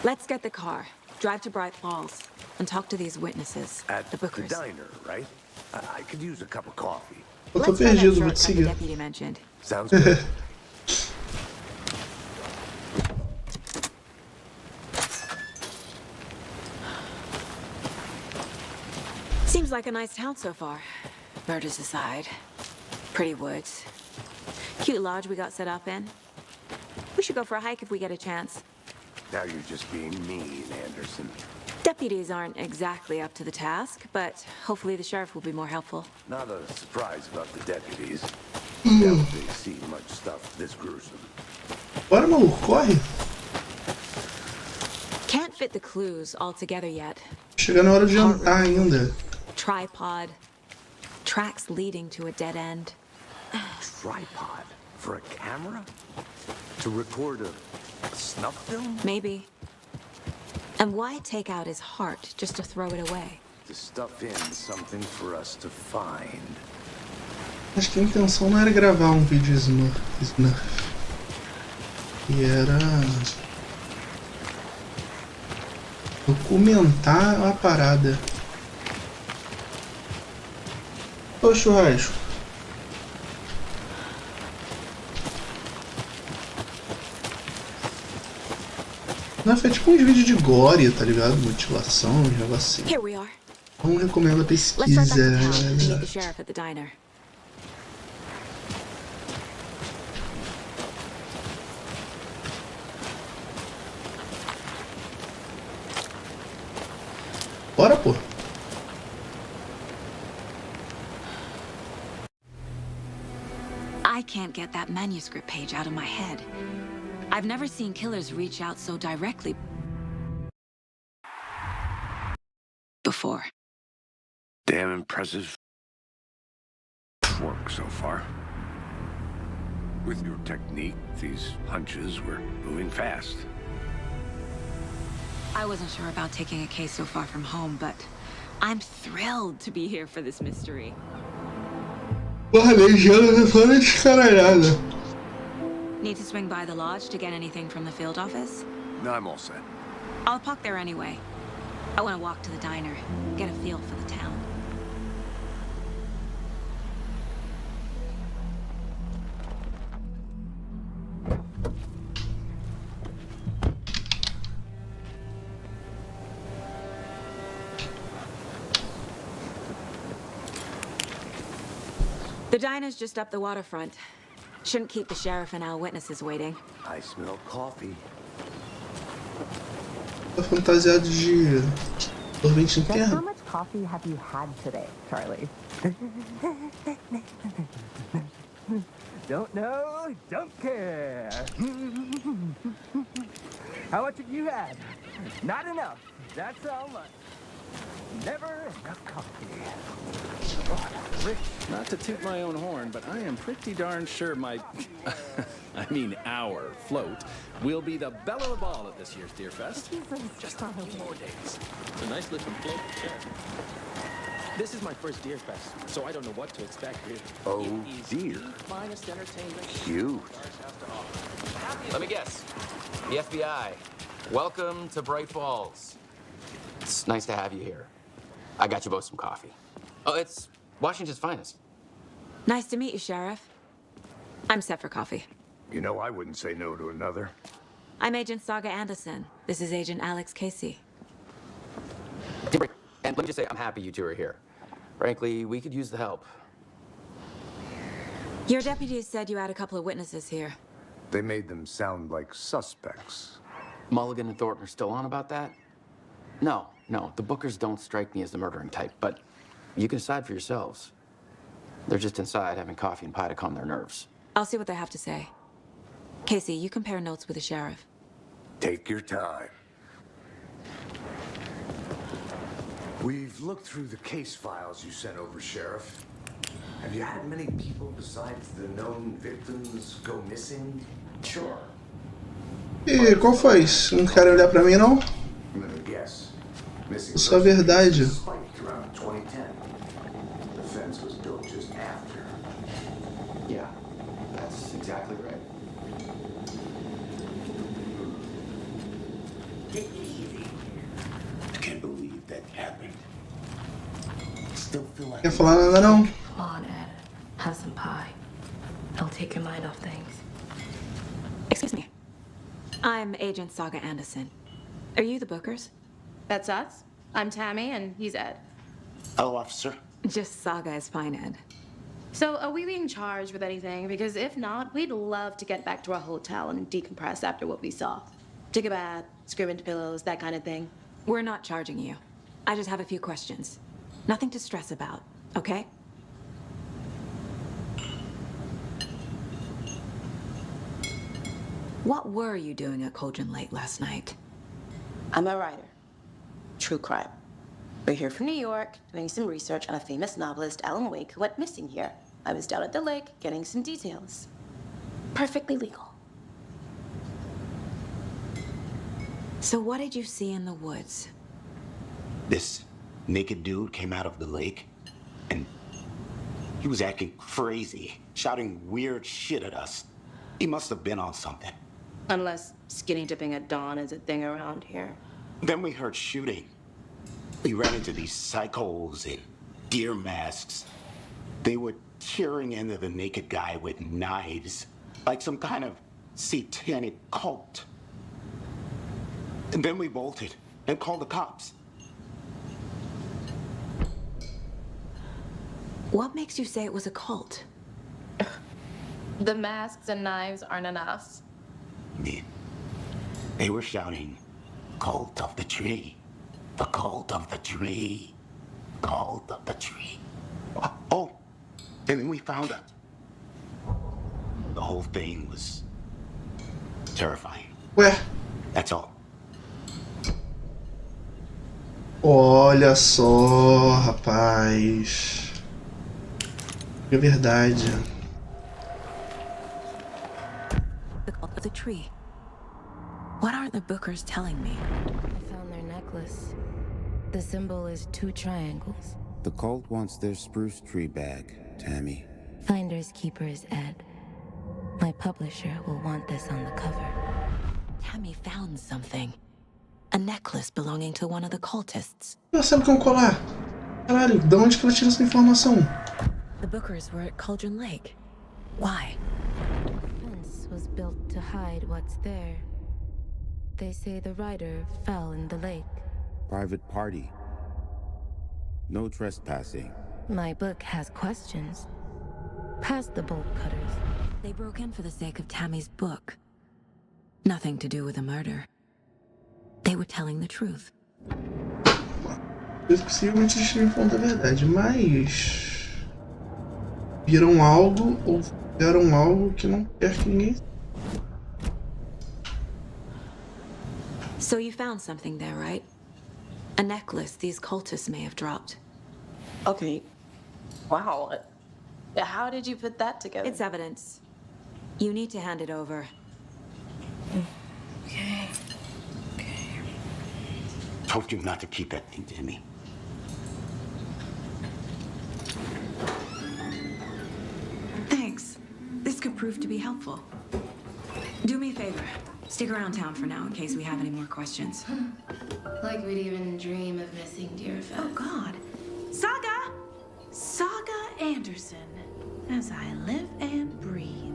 Let's get the car, drive to Bright Falls, and talk to these witnesses. At the bookers. the diner, right? I could use a cup of coffee. Eu tô Let's find that perdido, vou te shortcut the seguir. deputy mentioned. Sounds good. Seems like a nice town so far. Murders aside. Pretty woods. Cute lodge we got set up in. We should go for a hike if we get a chance. Now you're just being mean, Anderson. Deputies aren't exactly up to the task, but hopefully the sheriff will be more helpful. Not a surprise about the deputies. Doubt they've seen much stuff this gruesome. Bora, maluco, corre. Can't fit the clues all together yet. Chega na hora de jantar ainda. Tripod. Tracks leading to a dead end. Tripod? For a camera? To record a snuff film? Maybe. And why take out his heart just to throw it away? To stuff in something for us to find. Acho que a intenção não era gravar vídeo Smurf. E era documentar a parada. Ô churrasco. Não, foi tipo uns vídeos de gore, tá ligado? Motivação, um negócio assim. Here we are. Não recomendo a Let's drive back to pesquisa. town and meet the sheriff at the diner. Bora, pô. I can't get that manuscript page out of my head. I've never seen killers reach out so directly before. Damn impressive work so far. With your technique, these hunches were moving fast. I wasn't sure about taking a case so far from home, but I'm thrilled to be here for this mystery. Porra, legenda só descaralhada. Need to swing by the lodge to get anything from the field office? No, I'm all set. I'll park there anyway. I want to walk to the diner, get a feel for the town. The diner's just up the waterfront. Shouldn't keep the sheriff and our witnesses waiting. I smell coffee. Tô fantasiado de dormente Just how interno. much coffee have you had today, Charlie? Don't know, don't care. How much have you had? Not enough. That's how much. Never enough coffee. Not to toot my own horn, but I am pretty darn sure my, I mean our float will be the belle of the ball at this year's Deer Fest. Just a few more days. It's a nice looking float, yeah. This is my first Deer Fest, so I don't know what to expect really. Oh, It is dear. the finest entertainment. Cute. Let me guess. The FBI. Welcome to Bright Falls. It's nice to have you here. I got you both some coffee. Oh, it's Washington's finest. Nice to meet you, Sheriff. I'm set for coffee. You know, I wouldn't say no to another. I'm Agent Saga Anderson. This is Agent Alex Casey. And let me just say, I'm happy you two are here. Frankly, we could use the help. Your deputies said you had a couple of witnesses here. They made them sound like suspects. Mulligan and Thornton are still on about that? No, the Bookers don't strike me as the murdering type, but you can decide for yourselves. They're just inside having coffee and pie to calm their nerves. I'll see what they have to say. Casey, you compare notes with the sheriff. Take your time. We've looked through the case files you sent over, Sheriff. Have you had many people besides the known victims go missing? Sure. E qual foi? Não querem olhar pra mim, não? I'm gonna guess. Missing Isso é verdade. persons spiked around 2010. The fence was built just after. Yeah, that's exactly right. Take it easy. I can't believe that happened. Still feel like Quer falar nada, não? Come on, Ed. Have some pie. It'll take your mind off things. Excuse me. I'm Agent Saga Anderson. Are you the Bookers? That's us. I'm Tammy, and he's Ed. Hello, officer. Just Saga is fine, Ed. So, are we being charged with anything? Because if not, we'd love to get back to our hotel and decompress after what we saw. Take a bath, scream into pillows, that kind of thing. We're not charging you. I just have a few questions. Nothing to stress about, okay? What were you doing at Cauldron Lake last night? I'm a writer. True crime. We're here from New York, doing some research on a famous novelist, Alan Wake, who went missing here. I was down at the lake, getting some details. Perfectly legal. So what did you see in the woods? This naked dude came out of the lake, and he was acting crazy, shouting weird shit at us. He must have been on something. Unless skinny dipping at dawn is a thing around here. Then we heard shooting. We ran into these psychos in deer masks. They were tearing into the naked guy with knives, like some kind of satanic cult. And then we bolted and called the cops. What makes you say it was a cult? The masks and knives aren't enough. I mean, they were shouting, "Cult of the tree, the cult of the tree, cult of the tree." Oh, and then we found it. The whole thing was terrifying. Ué, That's all. olha só, rapaz. É verdade. The cult of the tree. What aren't the Bookers telling me? I found their necklace. The symbol is 2 triangles. The cult wants their spruce tree back, Tammy. Finders keepers, Ed. My publisher will want this on the cover. Tammy found something. A necklace belonging to one of the cultists. Ela sabe que é um colar. Caralho, de onde que ela tira essa informação? The Bookers were at Cauldron Lake. Why? The fence was built to hide what's there. They say the rider fell in the lake. Private party. No trespassing. My book has questions. Past the bolt cutters. They broke in for the sake of Tammy's book. Nothing to do with a murder. They were telling the truth. Possivelmente eles tinham conta a verdade, mas viram algo ou fizeram algo que não quer que ninguém. So you found something there, right? A necklace these cultists may have dropped. Okay. Wow. How did you put that together? It's evidence. You need to hand it over. Okay. Told you not to keep that thing to me. Thanks. This could prove to be helpful. Do me a favor. Stick around town for now in case we have any more questions. Like we'd even dream of missing Deerfest. Oh, God. Saga! Saga Anderson. As I live and breathe.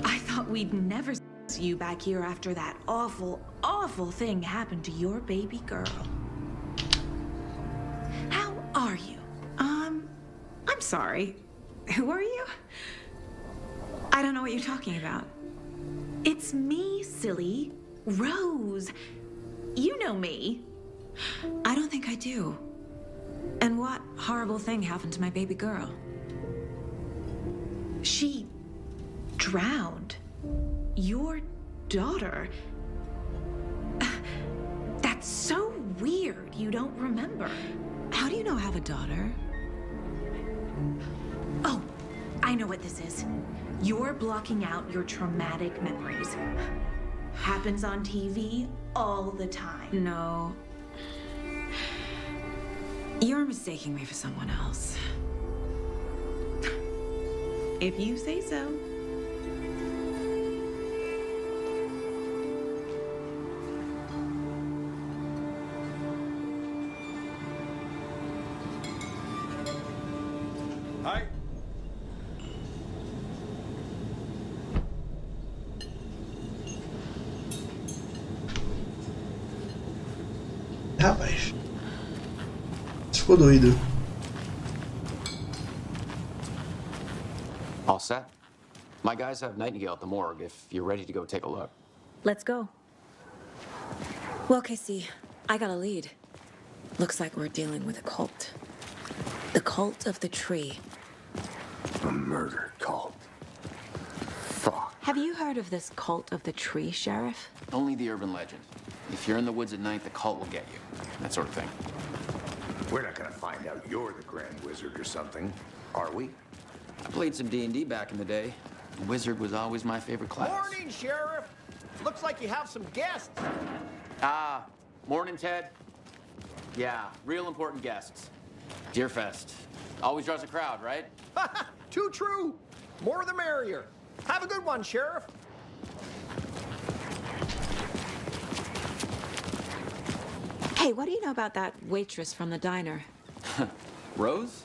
I thought we'd never see you back here after that awful, awful thing happened to your baby girl. How are you? I'm sorry. Who are you? I don't know what you're talking about. It's me, silly. Rose. You know me. I don't think I do. And what horrible thing happened to my baby girl? She drowned. Your daughter. That's so weird you don't remember. How do you know I have a daughter? Oh, I know what this is. You're blocking out your traumatic memories. Happens on TV all the time. No. You're mistaking me for someone else. If you say so. Hi. Rapaz. Ficou doido. All set? My guys have Nightingale at the morgue if you're ready to go take a look. Let's go. Well, Casey, I got a lead. Looks like we're dealing with a cult. The cult of the tree. A murder cult. Fuck. Have you heard of this cult of the tree, Sheriff? Only the urban legend. If you're in the woods at night, the cult will get you. That sort of thing. We're not gonna find out you're the Grand Wizard or something, are we? I played some D&D back in the day. The wizard was always my favorite class. Morning, Sheriff. Looks like you have some guests. Morning, Ted. Yeah, real important guests. Deerfest. Always draws a crowd, right? Too true. More the merrier. Have a good one, Sheriff. Hey, what do you know about that waitress from the diner? Rose?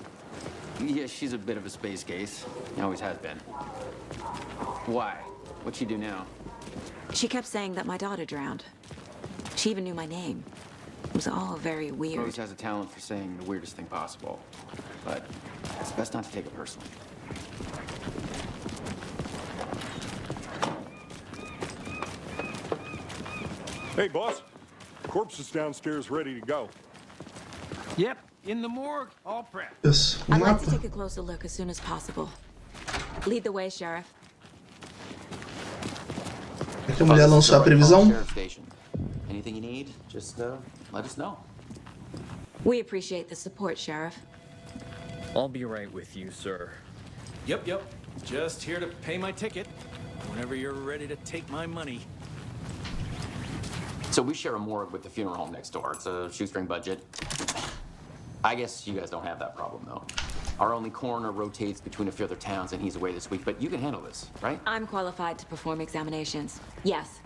Yeah, she's a bit of a space case. Always has been. Why? What'd she do now? She kept saying that my daughter drowned. She even knew my name. It was all very weird. Rose has a talent for saying the weirdest thing possible. But it's best not to take it personally. Hey, boss. Corpse is downstairs ready to go. Yep, in the morgue, all prepped. Yes. I'd like to take a closer look as soon as possible. Lead the way, Sheriff. É que a mulher lançou a previsão. Sheriff Station. Anything you need, just let us know. We appreciate the support, Sheriff. I'll be right with you, sir. Yep. Just here to pay my ticket. Whenever you're ready to take my money. So we share a morgue with the funeral home next door. It's a shoestring budget. I guess you guys don't have that problem, though. Our only coroner rotates between a few other towns, and he's away this week, but you can handle this, right? I'm qualified to perform examinations. Yes.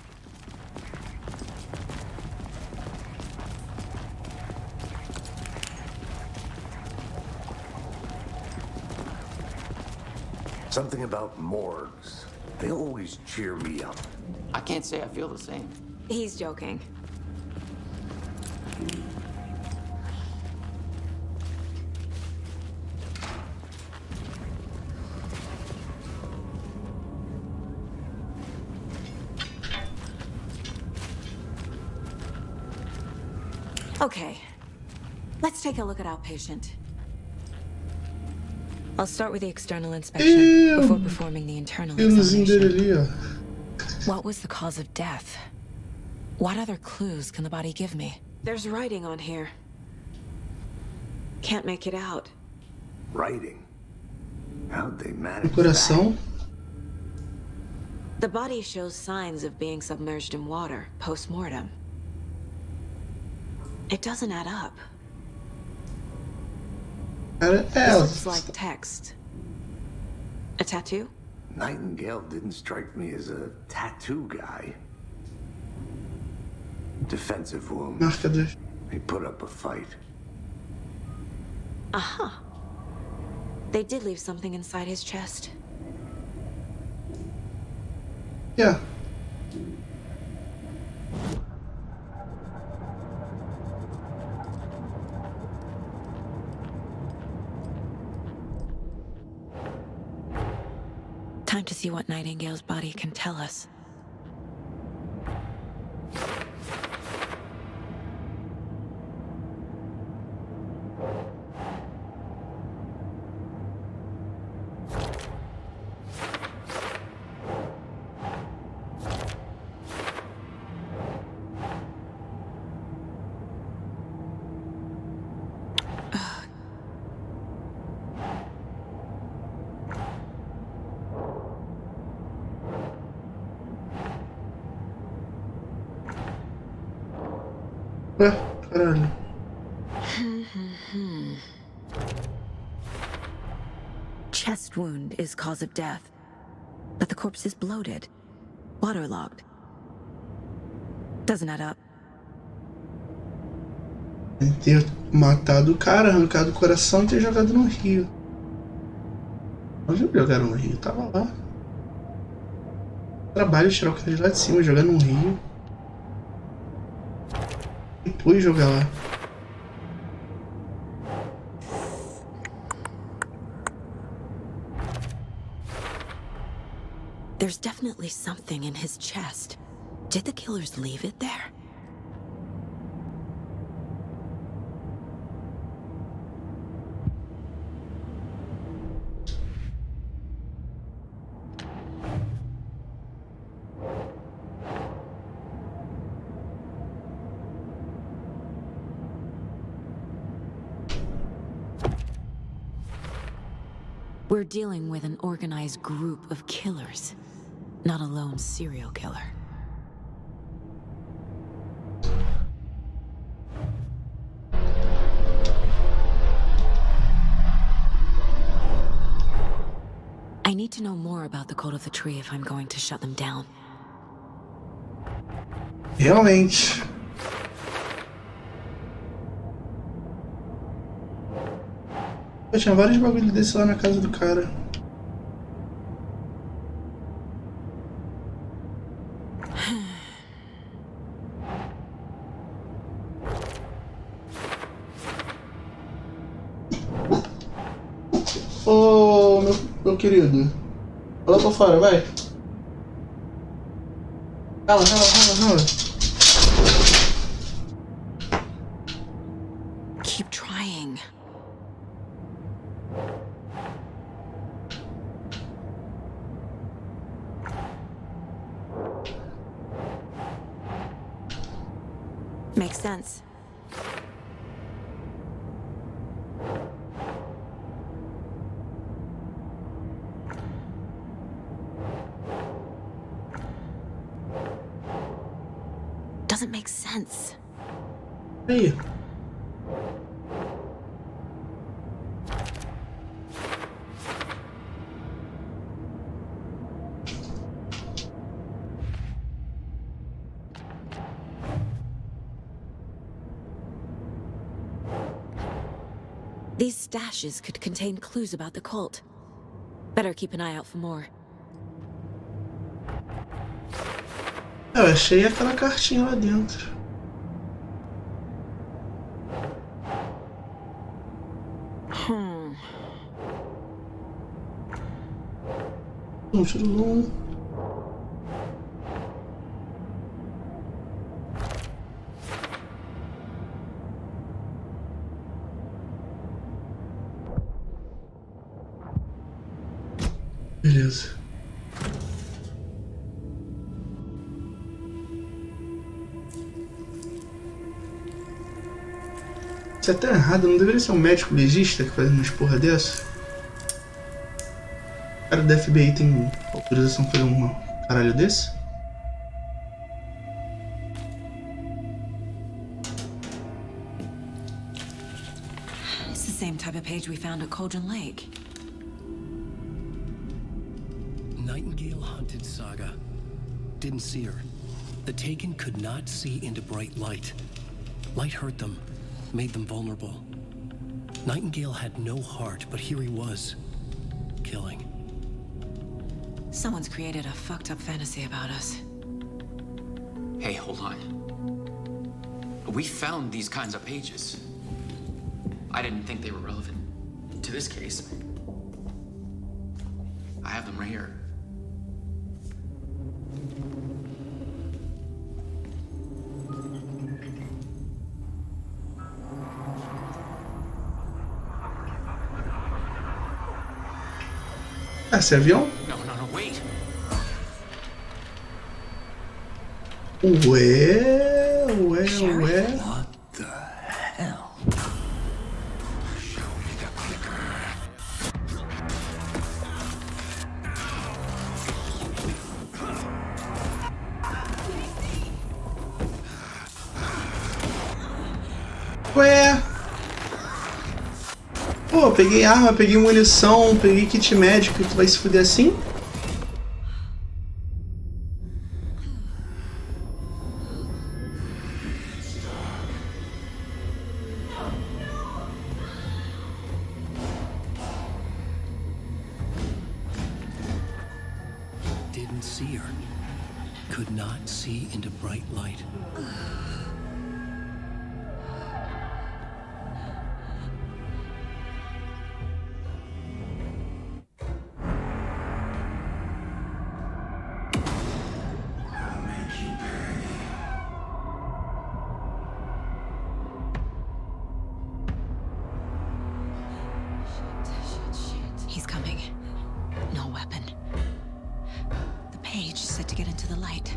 Something about morgues. They always cheer me up. I can't say I feel the same. He's joking. Okay. Let's take a look at our patient. I'll start with the external inspection before performing the internal examination. What was the cause of death? What other clues can the body give me? There's writing on here. Can't make it out. Writing? How'd they manage Coração. The body shows signs of being submerged in water post-mortem. It doesn't add up. This looks like text. A tattoo? Nightingale didn't strike me as a tattoo guy. Defensive wound. He put up a fight. Aha. They did leave something inside his chest. Yeah. Time to see what Nightingale's body can tell us. Caralho. Chest wound is cause of death, but the corpse is bloated, waterlogged. Doesn't add up. Ter matado o cara, arrancado o coração e ter jogado no rio. Onde jogaram no rio? Tava lá. Trabalho tirar o cara de lá de cima, jogar no rio. Depois jogar lá. There's definitely something in his chest. Did the killers leave it there? We're dealing with an organized group of killers, not a lone serial killer. I need to know more about the Code of the Tree if I'm going to shut them down. Realmente. Eu tinha vários bagulho desse lá na casa do cara. Ô, meu querido. Olha lá pra fora, vai. Rala. Keep trying. Makes sense. Doesn't make sense. Hey. These stashes could contain clues about the cult. Better keep an eye out for more. Eu achei aquela cartinha lá dentro. Churulum. Beleza. Isso é até errado, não deveria ser um médico legista que faz umas porra dessa? O cara da FBI tem autorização pra fazer um caralho desse? It's the same type of page we found at Cauldron Lake. Nightingale hunted Saga. Didn't see her. The Taken could not see into bright light. Light hurt them, made them vulnerable. Nightingale had no heart, but here he was, killing. Someone's created a fucked up fantasy about us. Hey, hold on. We found these kinds of pages. I didn't think they were relevant to this case. I have them right here. Ah, esse avião? No, wait. Ué. What the hell? Show me the clicker. Ué. Pô, peguei arma, peguei munição, peguei kit médico e tu vai se fuder assim? Didn't see her. Could not see into bright light. He's coming. No weapon. The page said to get into the light.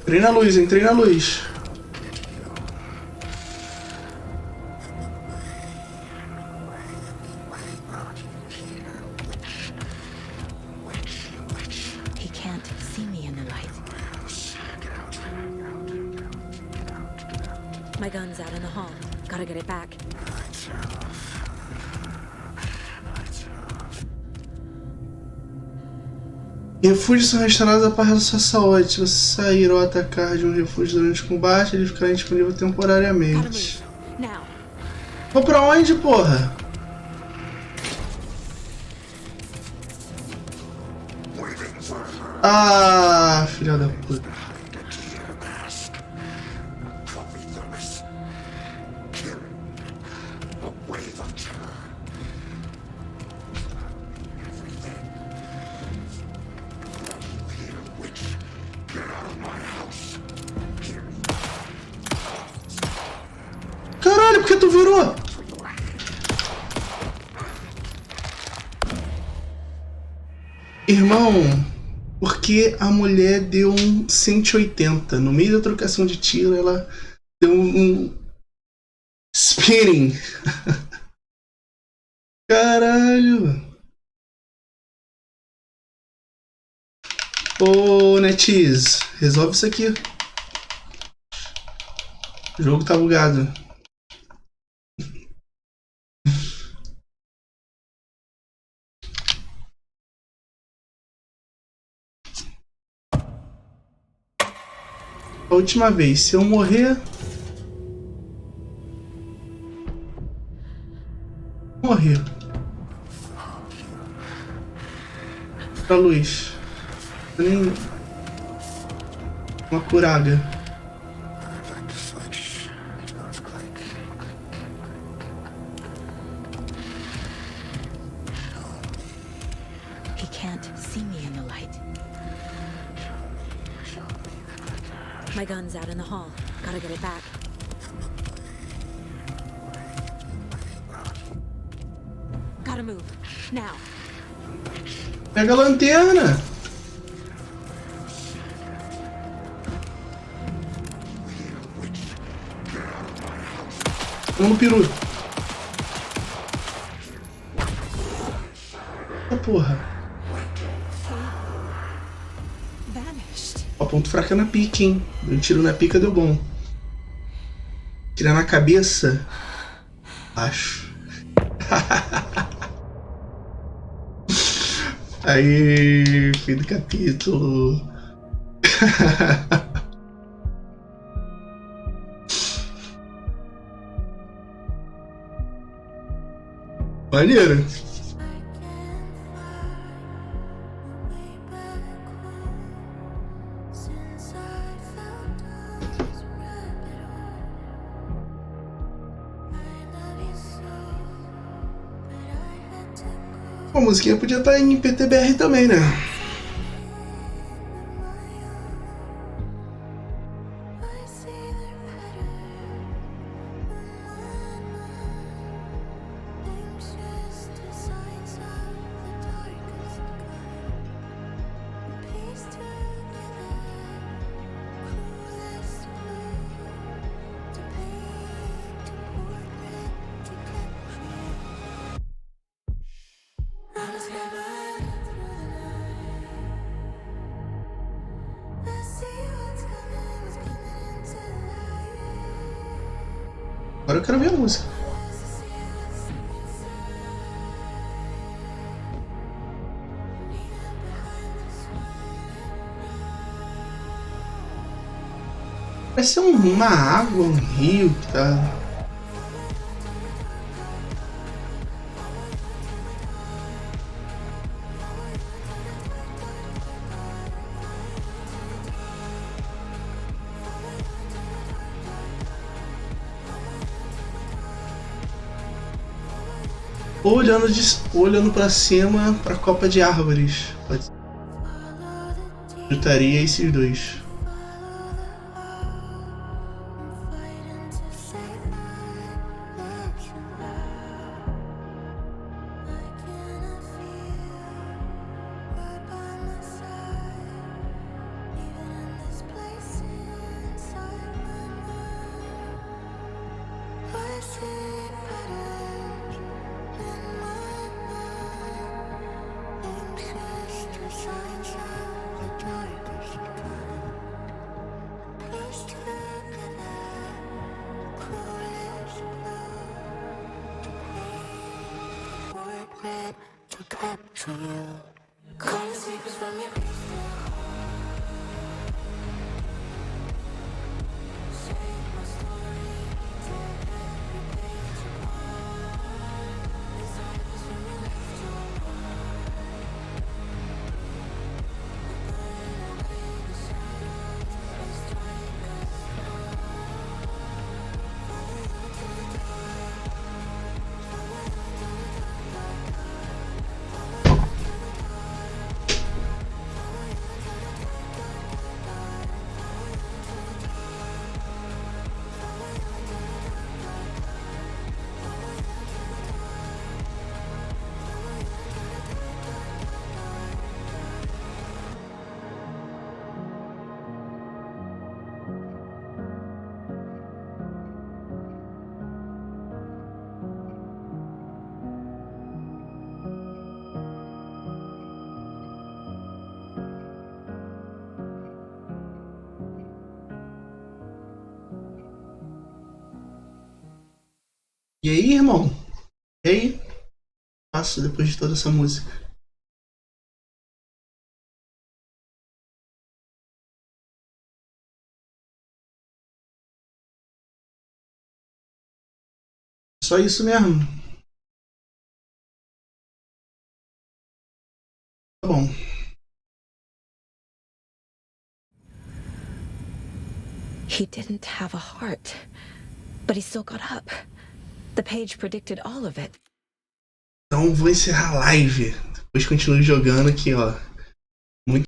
Entrei na luz, entrei na luz. He can't see me in the light. My gun's out in the hall. Gotta get it back. Refúgios são restaurados após a sua saúde. Se você sair ou atacar de um refúgio durante o combate, ele ficará indisponível temporariamente. Vou pra onde, porra? Ah, filha da puta. Caralho, por que tu virou? Irmão, porque a mulher deu um 180. No meio da trocação de tiro, ela deu um spinning. Caralho. Ô, Netiz, resolve isso aqui. O jogo tá bugado. A última vez, se eu morrer... Morrer. Pra luz. Nem... Uma curaga. He can't see me in the light. My gun's out in the hall. Gotta get it back. Gotta move. Now. Pega a lanterna. Vamos no peru. Oh, porra. Ó, ponto fraco é na pica, hein? Deu um tiro na pica, deu bom. Tirar na cabeça. Acho. Aí, fim do capítulo. Maneiro. A musiquinha podia estar em PTBR também, né? Agora eu quero ver a música. Parece uma água, um rio que tá... Ou olhando pra cima pra copa de árvores. Pode ser. Juntaria esses dois. E aí, irmão? E aí? Passo depois de toda essa música. Só isso mesmo. Tá bom. He didn't have a heart, but he still got up. The page predicted all of it. Então vou encerrar a live. Depois continuo jogando aqui, ó.